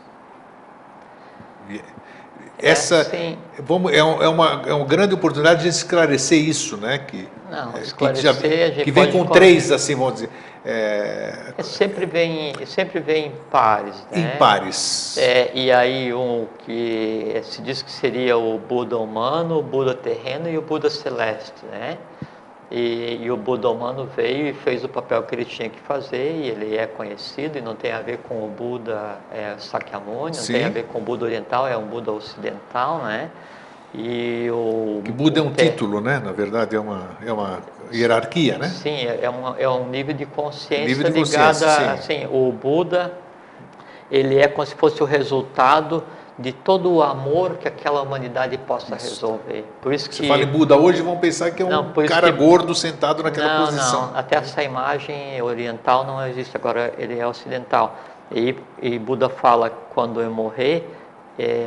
[SPEAKER 1] Essa é uma grande oportunidade de esclarecer isso, né? Que vem com 3, assim, vamos dizer.
[SPEAKER 2] Sempre vem em pares, né?
[SPEAKER 1] Em pares.
[SPEAKER 2] E aí que se diz que seria o Buda humano, o Buda terreno e o Buda celeste, né? E o Buda humano veio e fez o papel que ele tinha que fazer, e ele é conhecido, e não tem a ver com o Buda Sakyamuni, não tem a ver com o Buda oriental, é um Buda ocidental, né?
[SPEAKER 1] Que Buda é um título, né? Na verdade, é uma hierarquia, né?
[SPEAKER 2] Sim, é um nível de consciência ligado a, assim, o Buda, ele é como se fosse o resultado de todo o amor que aquela humanidade possa resolver. Por isso que
[SPEAKER 1] você fala em Buda hoje, vão pensar que é um cara gordo sentado naquela posição.
[SPEAKER 2] Não, até essa imagem oriental não existe, agora ele é ocidental. E Buda fala, quando eu morrer,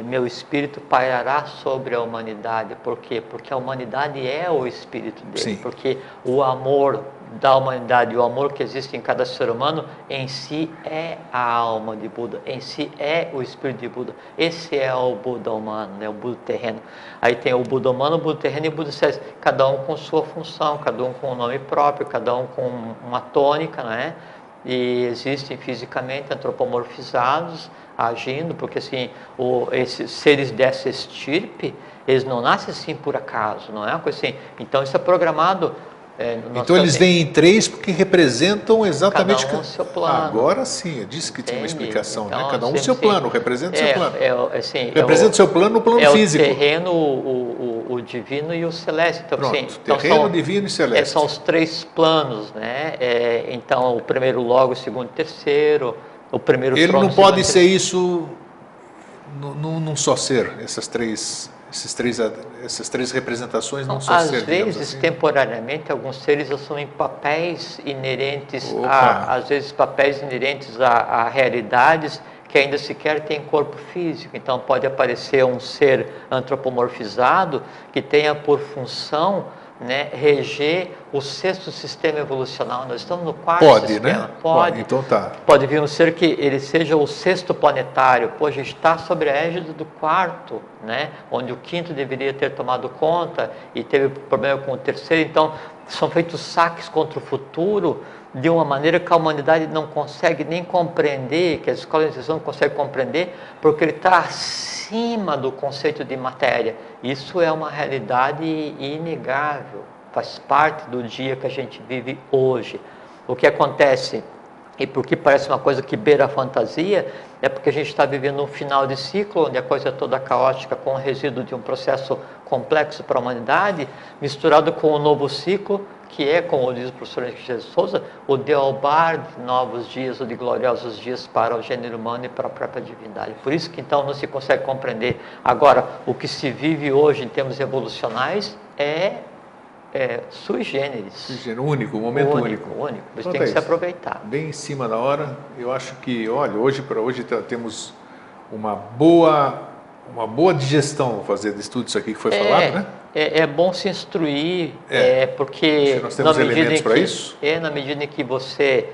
[SPEAKER 2] meu espírito pairará sobre a humanidade. Por quê? Porque a humanidade é o espírito dele.
[SPEAKER 1] Sim.
[SPEAKER 2] Porque o amor da humanidade, o amor que existe em cada ser humano, em si é a alma de Buda, em si é o espírito de Buda. Esse é o Buda humano, né? O Buda terreno. Aí tem o Buda humano, o Buda terreno e o Buda celeste, cada um com sua função, cada um com um nome próprio, cada um com uma tônica, né? E existem fisicamente antropomorfizados, agindo, porque assim, esses seres dessa estirpe, eles não nascem assim por acaso, não é uma coisa assim. Então isso é programado.
[SPEAKER 1] Então eles vêm em 3 porque representam exatamente
[SPEAKER 2] cada um seu plano.
[SPEAKER 1] Agora sim, eu disse que tinha uma explicação,
[SPEAKER 2] então,
[SPEAKER 1] né? Cada um seu plano, representa seu plano.
[SPEAKER 2] Representa
[SPEAKER 1] o seu plano no plano físico.
[SPEAKER 2] É o terreno, o divino e o celeste. Então,
[SPEAKER 1] pronto,
[SPEAKER 2] assim,
[SPEAKER 1] terreno, divino e celeste.
[SPEAKER 2] São os 3 planos, né? Então, o primeiro logo, o segundo e terceiro, o primeiro
[SPEAKER 1] ele
[SPEAKER 2] trono,
[SPEAKER 1] não pode ser isso num só ser, essas três representações não só ser.
[SPEAKER 2] Às vezes, assim, temporariamente, alguns seres assumem papéis inerentes às vezes papéis inerentes a realidades que ainda sequer tem corpo físico. Então pode aparecer um ser antropomorfizado que tenha por função, né, reger o 6º sistema evolucional. Nós estamos no 4º sistema.
[SPEAKER 1] Né? Pode. Então tá.
[SPEAKER 2] Pode vir um ser que ele seja o 6º planetário. Pô, já está sobre a égide do 4º, né? Onde o 5º deveria ter tomado conta e teve problema com o 3º. Então, são feitos saques contra o futuro de uma maneira que a humanidade não consegue nem compreender, que as escolas de iniciação não conseguem compreender, porque ele está acima do conceito de matéria. Isso é uma realidade inegável, faz parte do dia que a gente vive hoje. O que acontece, e porque parece uma coisa que beira a fantasia, é porque a gente está vivendo um final de ciclo, onde a coisa é toda caótica, com o resíduo de um processo complexo para a humanidade, misturado com um novo ciclo, que é, como diz o professor Henrique Jesus Souza, o dealbar de novos dias, ou de gloriosos dias para o gênero humano e para a própria divindade. Por isso que então não se consegue compreender. Agora, o que se vive hoje em termos evolucionais é sui generis.
[SPEAKER 1] Sui generis, único, momento único.
[SPEAKER 2] Isso tem que se aproveitar.
[SPEAKER 1] Bem em cima da hora. Eu acho que, olha, hoje temos uma boa digestão, vou fazer de tudo isso aqui que foi falado, né?
[SPEAKER 2] É bom se instruir, porque
[SPEAKER 1] nós temos elementos para isso.
[SPEAKER 2] Na medida em que você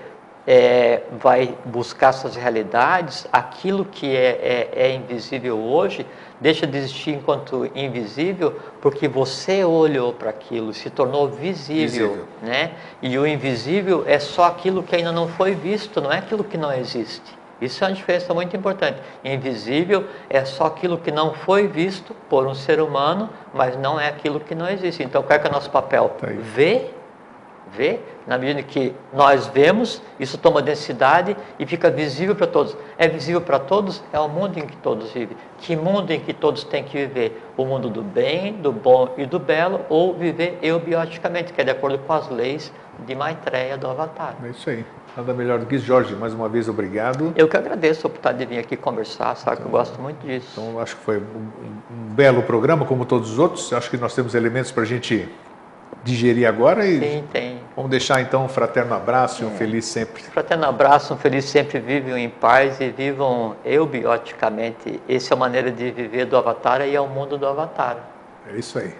[SPEAKER 2] vai buscar essas realidades, aquilo que é invisível hoje deixa de existir enquanto invisível, porque você olhou para aquilo, se tornou visível, né? E o invisível é só aquilo que ainda não foi visto, não é aquilo que não existe. Isso é uma diferença muito importante. Invisível é só aquilo que não foi visto por um ser humano, mas não é aquilo que não existe. Então, qual é o nosso papel? Ver vê, na medida que nós vemos, isso toma densidade e fica visível para todos. É visível para todos? É o mundo em que todos vivem. Que mundo em que todos têm que viver? O mundo do bem, do bom e do belo, ou viver eubioticamente, que é de acordo com as leis de Maitreya do Avatar.
[SPEAKER 1] É isso aí. Nada melhor do que isso. Jorge, mais uma vez, obrigado.
[SPEAKER 2] Eu que agradeço a oportunidade de vir aqui conversar, sabe que eu gosto muito disso.
[SPEAKER 1] Então, acho que foi um belo programa, como todos os outros. Acho que nós temos elementos para a gente digerir agora e
[SPEAKER 2] Sim, tem.
[SPEAKER 1] Vamos deixar então um fraterno abraço e um feliz sempre.
[SPEAKER 2] Fraterno abraço, um feliz sempre, vivam em paz e vivam eubioticamente. Essa é a maneira de viver do Avatar e é o mundo do Avatar.
[SPEAKER 1] É isso aí.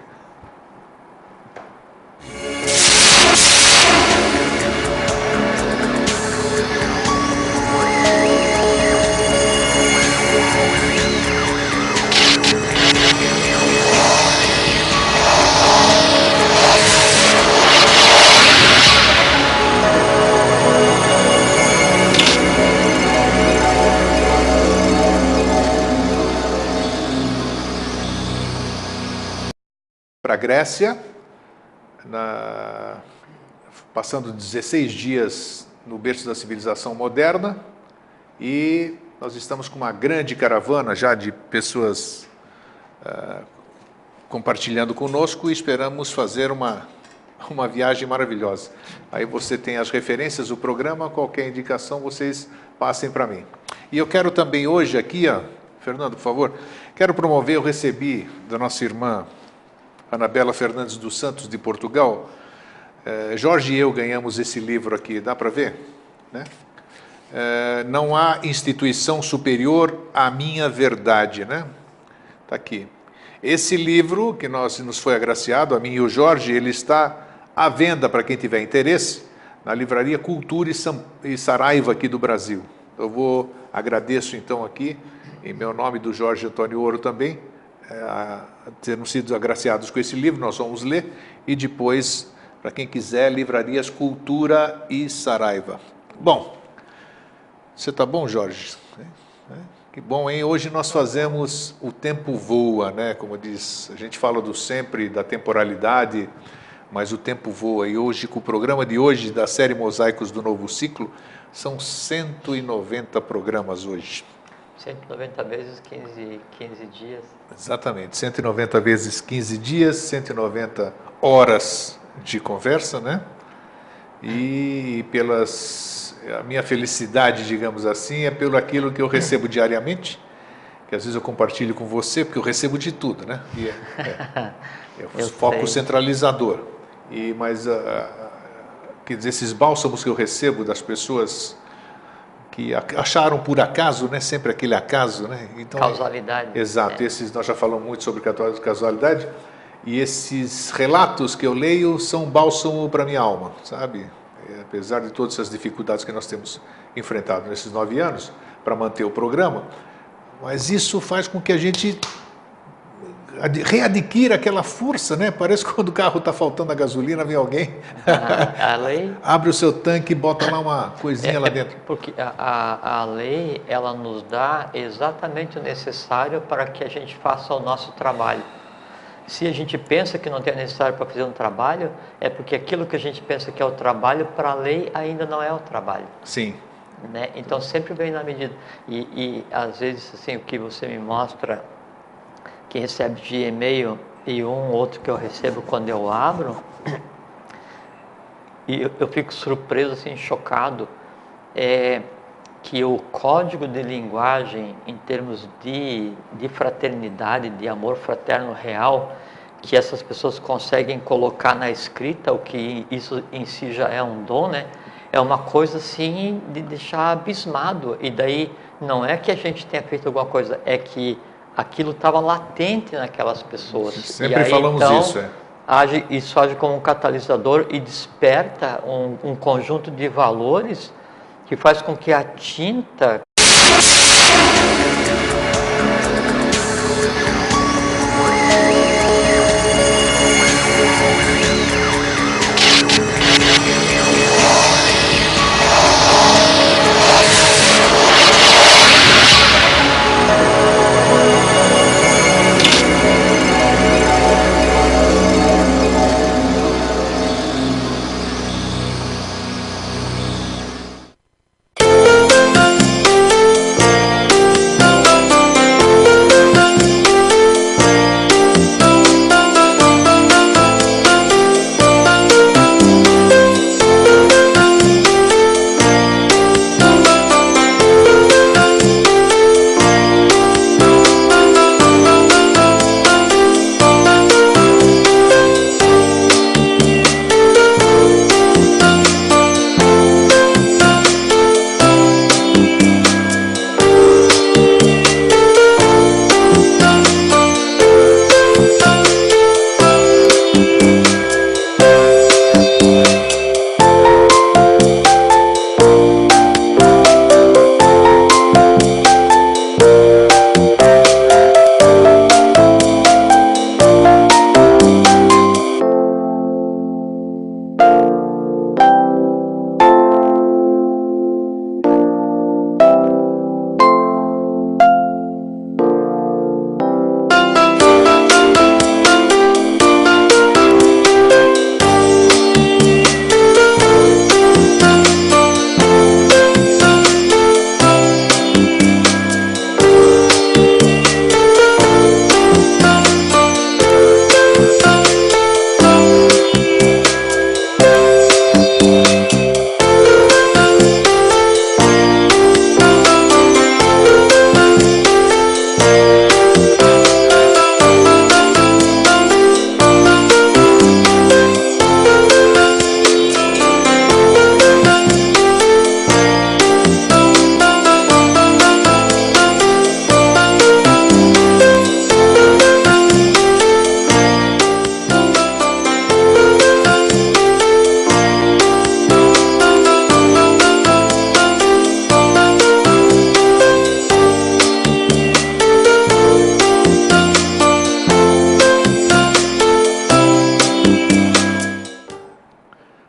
[SPEAKER 1] Para a Grécia, passando 16 dias no berço da civilização moderna, e nós estamos com uma grande caravana já de pessoas compartilhando conosco e esperamos fazer uma viagem maravilhosa. Aí você tem as referências do programa, qualquer indicação vocês passem para mim. E eu quero também hoje aqui, Fernando, por favor, quero promover, eu recebi da nossa irmã Anabela Fernandes dos Santos, de Portugal. Jorge e eu ganhamos esse livro aqui, dá para ver? Né? Não há instituição superior à minha verdade, né? Está aqui. Esse livro, que nos foi agraciado, a mim e o Jorge, ele está à venda para quem tiver interesse, na Livraria Cultura e Saraiva aqui do Brasil. Eu agradeço então aqui, em meu nome do Jorge Antônio Ouro também, termos sido agraciados com esse livro, nós vamos ler, e depois, para quem quiser, Livrarias Cultura e Saraiva. Bom, você está bom, Jorge? Que bom, hein? Hoje nós fazemos O Tempo Voa, né? Como diz, a gente fala do sempre, da temporalidade, mas o tempo voa. E hoje, com o programa de hoje, da série Mosaicos do Novo Ciclo, são 190 programas hoje.
[SPEAKER 2] 190 vezes 15 dias.
[SPEAKER 1] Exatamente, 190 vezes 15 dias, 190 horas de conversa, né? E a minha felicidade, digamos assim, é pelo aquilo que eu recebo diariamente, que às vezes eu compartilho com você, porque eu recebo de tudo, né? E é o foco centralizador. Mas quer dizer, esses bálsamos que eu recebo das pessoas que acharam por acaso, né? Sempre aquele acaso, né? Então,
[SPEAKER 2] causalidade.
[SPEAKER 1] Exato, esses nós já falamos muito sobre causalidade, e esses relatos que eu leio são bálsamo para minha alma, sabe? Apesar de todas essas dificuldades que nós temos enfrentado nesses 9 anos para manter o programa, mas isso faz com que a gente readquira aquela força, né? Parece que quando o carro está faltando a gasolina, vem alguém, abre o seu tanque e bota lá uma coisinha lá dentro.
[SPEAKER 2] Porque a lei, ela nos dá exatamente o necessário para que a gente faça o nosso trabalho. Se a gente pensa que não tem necessário para fazer um trabalho, é porque aquilo que a gente pensa que é o trabalho, para a lei ainda não é o trabalho.
[SPEAKER 1] Sim.
[SPEAKER 2] Né? Então sempre vem na medida. E às vezes assim, o que você me mostra, que recebe de e-mail, e outro que eu recebo quando eu abro, e eu fico surpreso, assim, chocado, que o código de linguagem em termos de fraternidade, de amor fraterno real, que essas pessoas conseguem colocar na escrita, o que isso em si já é um dom, né? É uma coisa assim de deixar abismado. E daí não é que a gente tenha feito alguma coisa, é que aquilo estava latente naquelas pessoas.
[SPEAKER 1] Sempre falamos
[SPEAKER 2] então,
[SPEAKER 1] isso,
[SPEAKER 2] isso age como um catalisador e desperta um conjunto de valores que faz com que a tinta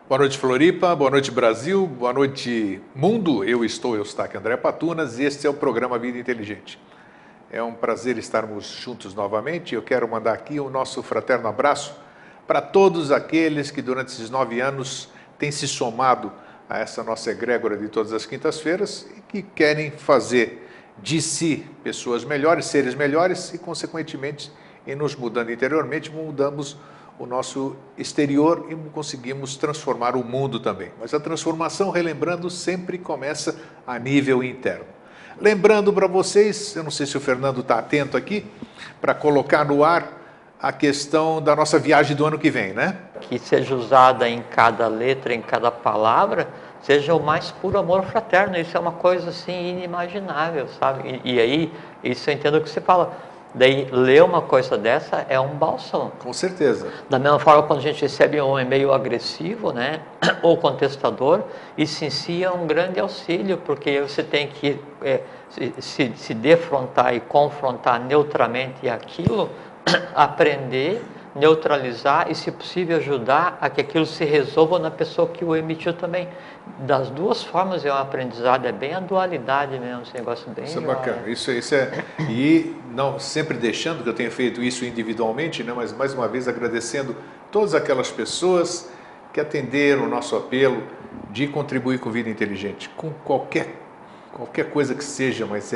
[SPEAKER 1] Boa noite, Floripa. Boa noite, Brasil. Boa noite, mundo. Eu estou Eustáquio André Patunas e este é o programa Vida Inteligente. É um prazer estarmos juntos novamente. Eu quero mandar aqui o nosso fraterno abraço para todos aqueles que durante esses 9 anos têm se somado a essa nossa egrégora de todas as quintas-feiras e que querem fazer de si pessoas melhores, seres melhores e, consequentemente, em nos mudando interiormente, mudamos o nosso exterior e conseguimos transformar o mundo também. Mas a transformação, relembrando, sempre começa a nível interno. Lembrando para vocês, eu não sei se o Fernando está atento aqui, para colocar no ar a questão da nossa viagem do ano que vem, né?
[SPEAKER 2] Que seja usada em cada letra, em cada palavra, seja o mais puro amor fraterno. Isso é uma coisa assim inimaginável, sabe? E aí, isso eu entendo o que você fala. Daí, ler uma coisa dessa é um bálsamo.
[SPEAKER 1] Com certeza.
[SPEAKER 2] Da mesma forma, quando a gente recebe um e-mail agressivo, né, ou contestador, isso em si é um grande auxílio, porque você tem que se defrontar e confrontar neutramente aquilo, aprender, neutralizar e, se possível, ajudar a que aquilo se resolva na pessoa que o emitiu também. Das duas formas é um aprendizado, é bem a dualidade mesmo, esse negócio bem...
[SPEAKER 1] Isso é bacana, isso é... E não sempre deixando que eu tenha feito isso individualmente, né, mas mais uma vez agradecendo todas aquelas pessoas que atenderam o nosso apelo de contribuir com Vida Inteligente, com qualquer coisa que seja, mas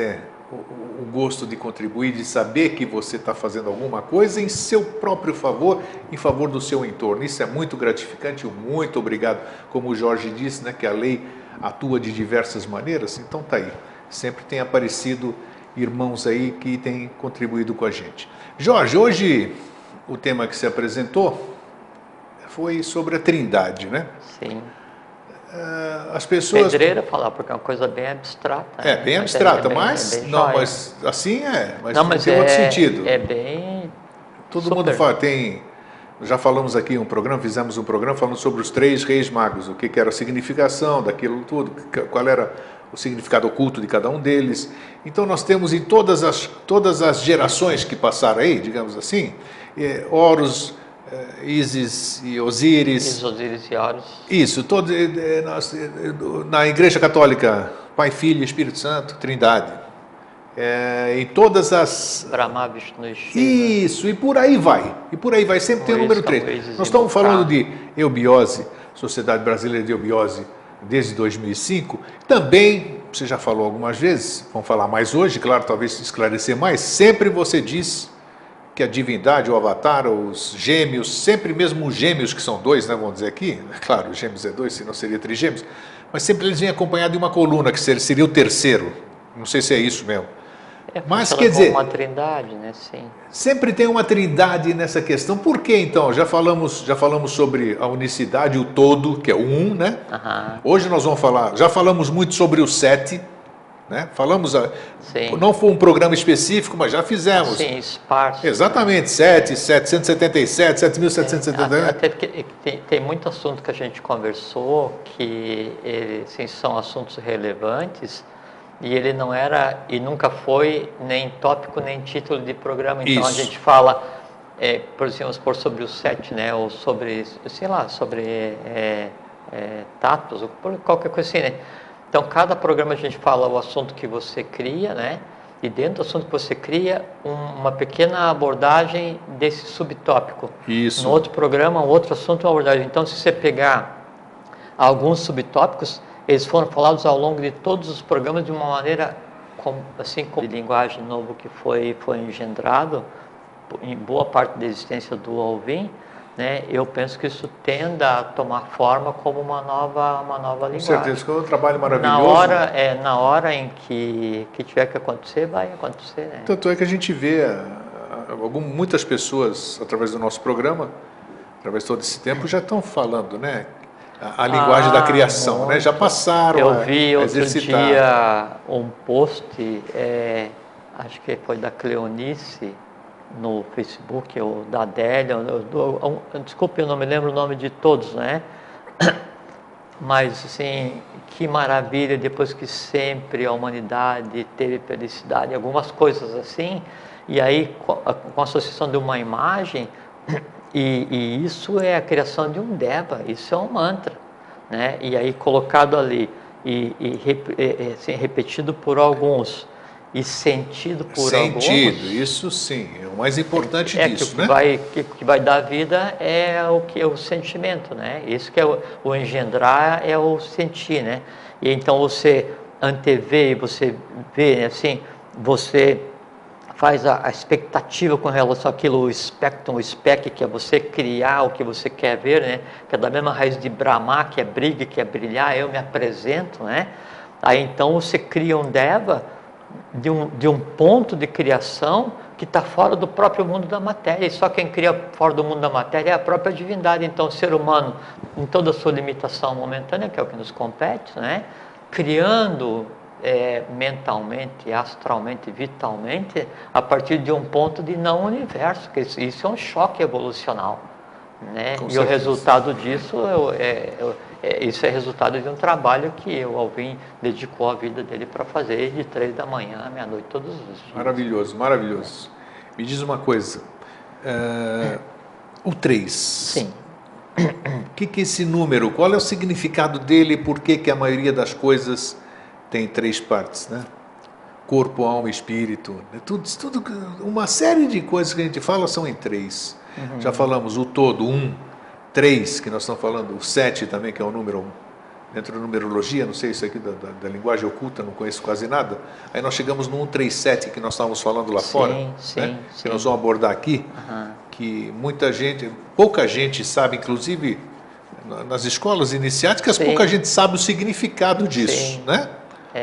[SPEAKER 1] o gosto de contribuir, de saber que você está fazendo alguma coisa em seu próprio favor, em favor do seu entorno. Isso é muito gratificante, muito obrigado. Como o Jorge disse, né, que a lei atua de diversas maneiras, então está aí. Sempre tem aparecido irmãos aí que têm contribuído com a gente. Jorge, hoje o tema que se apresentou foi sobre a Trindade, né?
[SPEAKER 2] Sim.
[SPEAKER 1] As pessoas...
[SPEAKER 2] Pedreira falar, porque é uma coisa bem abstrata.
[SPEAKER 1] É, bem abstrata, mas assim mas tem outro sentido.
[SPEAKER 2] É bem...
[SPEAKER 1] Todo
[SPEAKER 2] super.
[SPEAKER 1] mundo fala, já falamos aqui fizemos um programa falando sobre os 3 reis magos, o que era a significação daquilo tudo, qual era o significado oculto de cada um deles. Então nós temos em todas as gerações que passaram aí, digamos assim, Horus, Ísis e Osíris.
[SPEAKER 2] Osíris e Horus.
[SPEAKER 1] Isso, na Igreja Católica, Pai, Filho e Espírito Santo, Trindade. Em todas as...
[SPEAKER 2] Brahma, Vishnu e Shiva.
[SPEAKER 1] Isso, e por aí vai, sempre tem o número 3. Nós estamos falando de eubiose, Sociedade Brasileira de Eubiose, desde 2005. Também, você já falou algumas vezes, vamos falar mais hoje, claro, talvez esclarecer mais, sempre você diz que a divindade, o avatar, os gêmeos, sempre mesmo os gêmeos, que são 2, né, vamos dizer aqui, claro, os gêmeos é 2, senão seria trigêmeos, mas sempre eles vêm acompanhados de uma coluna, que seria o terceiro, não sei se é isso mesmo. Mas quer dizer,
[SPEAKER 2] uma trindade, né? Sim.
[SPEAKER 1] Sempre tem uma trindade nessa questão. Por que então? Já falamos sobre a unicidade, o todo, que é o um, né? Hoje nós vamos falar, já falamos muito sobre o 7, né? Não foi um programa específico, mas já fizemos.
[SPEAKER 2] Sim, esparso.
[SPEAKER 1] Exatamente, 777, 7.770.
[SPEAKER 2] Até porque tem muito assunto que a gente conversou que assim, são assuntos relevantes e ele não era e nunca foi nem tópico nem título de programa. Então a gente fala, por exemplo, sobre o 7, né? Ou sobre, sei lá, sobre tatos, ou qualquer coisa assim, né? Então, cada programa a gente fala o assunto que você cria, né? E dentro do assunto que você cria, uma pequena abordagem desse subtópico.
[SPEAKER 1] Isso.
[SPEAKER 2] No outro programa, outro assunto, uma abordagem. Então, se você pegar alguns subtópicos, eles foram falados ao longo de todos os programas de uma maneira, assim como de linguagem novo que foi engendrado em boa parte da existência do Alvin, né? Eu penso que isso tenda a tomar forma como uma nova linguagem.
[SPEAKER 1] Com certeza, que é um trabalho maravilhoso.
[SPEAKER 2] Na hora em que tiver que acontecer, vai acontecer, né?
[SPEAKER 1] Tanto é que a gente vê muitas pessoas, através do nosso programa, através de todo esse tempo, já estão falando, né? A linguagem da criação,
[SPEAKER 2] muito.
[SPEAKER 1] Né? Já passaram
[SPEAKER 2] Eu vi outro
[SPEAKER 1] exercitar.
[SPEAKER 2] dia um post, acho que foi da Cleonice, no Facebook, ou da Adélia, desculpe, eu não me lembro o nome de todos, né? Mas, assim, que maravilha, depois que sempre a humanidade teve felicidade, algumas coisas assim, e aí, com a associação de uma imagem, e isso é a criação de um Deva, isso é um mantra. né? E aí colocado ali assim, repetido por alguns e sentido por alguns.
[SPEAKER 1] Sentido, isso sim, é o mais importante disso, né?
[SPEAKER 2] Que vai dar vida é o que é o sentimento, né? Isso que é o engendrar, é o sentir, né? E então você antevê e você vê, né, assim, você faz a expectativa com relação àquilo, o spectrum, o spec, que é você criar o que você quer ver, né? Que é da mesma raiz de bramar, que é briga, que é brilhar, eu me apresento, né? Aí então você cria um deva de um ponto de criação que está fora do próprio mundo da matéria, e só quem cria fora do mundo da matéria é a própria divindade. Então o ser humano, em toda a sua limitação momentânea, que é o que nos compete, né? Criando mentalmente, astralmente, vitalmente, a partir de um ponto de não universo, que isso é um choque evolucional, né? E o resultado disso isso é resultado de um trabalho que o Alvin dedicou a vida dele para fazer de 3 da manhã à meia-noite todos os dias.
[SPEAKER 1] Maravilhoso, maravilhoso. Me diz uma coisa, o 3.
[SPEAKER 2] Sim.
[SPEAKER 1] O que é esse número? Qual é o significado dele? Por que a maioria das coisas tem 3 partes, né? Corpo, alma, espírito. Tudo, uma série de coisas que a gente fala são em 3. Uhum. Já falamos o todo, 1, 3, que nós estamos falando, o 7 também, que é o número 1. Dentro da numerologia, não sei isso aqui da linguagem oculta, não conheço quase nada. Aí nós chegamos no 137, que nós estávamos falando lá fora, né? Que nós vamos abordar aqui, que pouca gente sabe, inclusive nas escolas iniciáticas, pouca gente sabe o significado disso, né?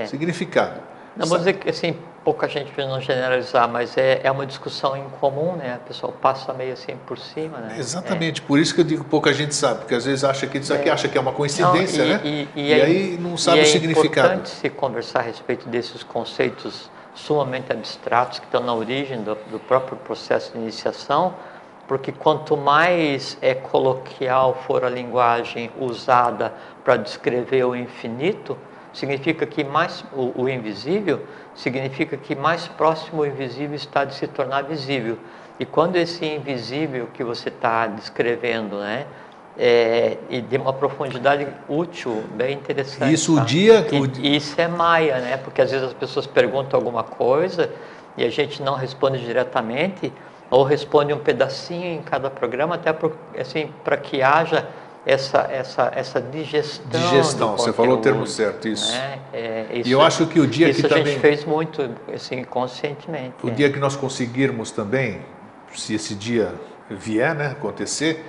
[SPEAKER 1] Significado.
[SPEAKER 2] Não vou dizer que assim, pouca gente, para não generalizar, mas é uma discussão em comum, né? A pessoa passa meio assim por cima, né?
[SPEAKER 1] Exatamente, por isso que eu digo pouca gente sabe, porque às vezes acha que isso aqui acha que é uma coincidência, né? E aí não sabe o significado.
[SPEAKER 2] É importante se conversar a respeito desses conceitos sumamente abstratos que estão na origem do próprio processo de iniciação, porque quanto mais coloquial for a linguagem usada para descrever o infinito, significa que mais o invisível, significa que mais próximo o invisível está de se tornar visível. E quando esse invisível que você está descrevendo, né, e de uma profundidade útil, bem interessante.
[SPEAKER 1] Isso
[SPEAKER 2] tá? Isso é maia, né? Porque às vezes as pessoas perguntam alguma coisa e a gente não responde diretamente, ou responde um pedacinho em cada programa, até assim, para que haja essa digestão.
[SPEAKER 1] Você falou o termo certo, isso.
[SPEAKER 2] Né?
[SPEAKER 1] E eu acho que o dia que também...
[SPEAKER 2] Isso a gente fez muito, assim, conscientemente.
[SPEAKER 1] O dia que nós conseguirmos também, se esse dia vier, né, acontecer,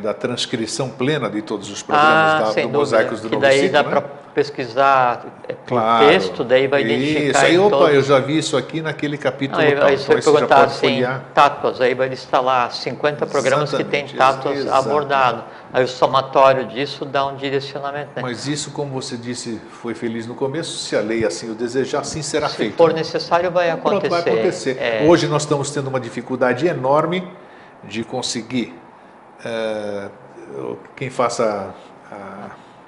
[SPEAKER 1] da transcrição plena de todos os programas do Mosaicos do Novo Ciclo.
[SPEAKER 2] Que daí dá para pesquisar
[SPEAKER 1] claro,
[SPEAKER 2] texto, daí vai identificar.
[SPEAKER 1] Isso aí, eu já vi isso aqui naquele capítulo.
[SPEAKER 2] Aí você vai perguntar assim, tátuas, aí vai listar lá 50 programas que tem tátuas abordado. Aí o somatório disso dá um direcionamento. Né?
[SPEAKER 1] Mas isso, como você disse, foi feliz no começo, se a lei assim o desejar, assim será feito.
[SPEAKER 2] Se for necessário, vai acontecer.
[SPEAKER 1] Pronto, vai acontecer. Hoje nós estamos tendo uma dificuldade enorme de conseguir quem faça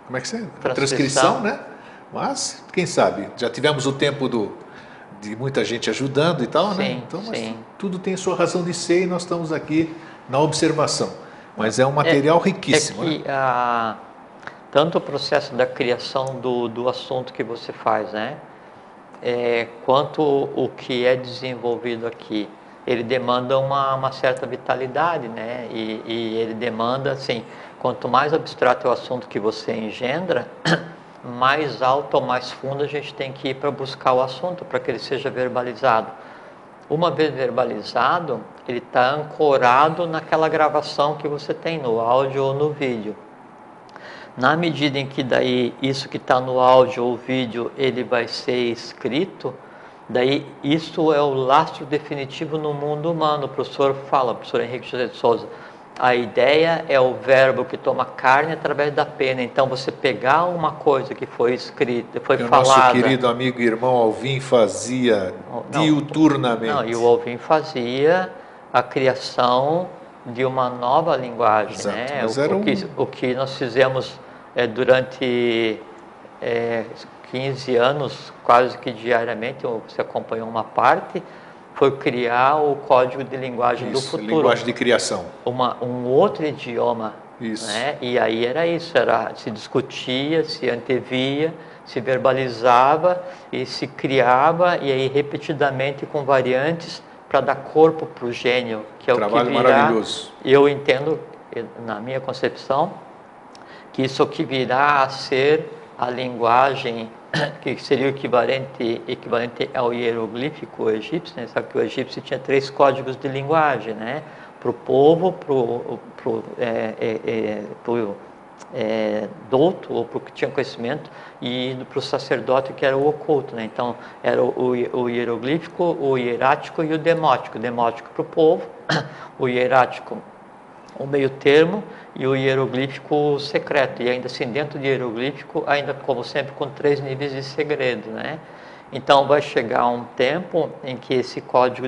[SPEAKER 1] como é que é? Transcrição, né? Mas, quem sabe, já tivemos o tempo de muita gente ajudando e tal, né? Então, tudo tem sua razão de ser e nós estamos aqui na observação. Mas é um material riquíssimo.
[SPEAKER 2] Tanto o processo da criação do assunto que você faz, né? Quanto o que é desenvolvido aqui, ele demanda uma certa vitalidade, né? E ele demanda, assim, quanto mais abstrato é o assunto que você engendra, mais alto ou mais fundo a gente tem que ir para buscar o assunto, para que ele seja verbalizado. Uma vez verbalizado, ele está ancorado naquela gravação que você tem no áudio ou no vídeo. Na medida em que daí isso que está no áudio ou vídeo, ele vai ser escrito, daí isso é o lastro definitivo no mundo humano. O professor fala, o professor Henrique José de Souza, a ideia é o verbo que toma carne através da pena. Então, você pegar uma coisa que foi escrita, foi falada...
[SPEAKER 1] O nosso querido amigo e irmão Alvin fazia diuturnamente.
[SPEAKER 2] E o Alvin fazia a criação de uma nova linguagem.
[SPEAKER 1] Exato,
[SPEAKER 2] né? O que nós fizemos durante 15 anos, quase que diariamente, você acompanhou uma parte... foi criar o código de linguagem do futuro.
[SPEAKER 1] Linguagem de criação.
[SPEAKER 2] Um outro idioma
[SPEAKER 1] Isso.
[SPEAKER 2] né? E aí era isso, se discutia, se antevia, se verbalizava e se criava, e aí repetidamente com variantes para dar corpo para o gênio, que é
[SPEAKER 1] Trabalho
[SPEAKER 2] o que virá.
[SPEAKER 1] maravilhoso.
[SPEAKER 2] Eu entendo, na minha concepção, que isso é o que virá a ser a linguagem que seria o equivalente ao hieroglífico egípcio, né? Sabe que o egípcio tinha 3 códigos de linguagem, né? Para o povo, para o douto, ou para o que tinha conhecimento, e para o sacerdote, que era o oculto, né? Então, era o hieroglífico, o hierático e o demótico. O demótico para o povo, o hierático o meio termo, e o hieroglífico secreto, e ainda assim dentro do hieroglífico, ainda como sempre com 3 níveis de segredo, né? Então vai chegar um tempo em que esse código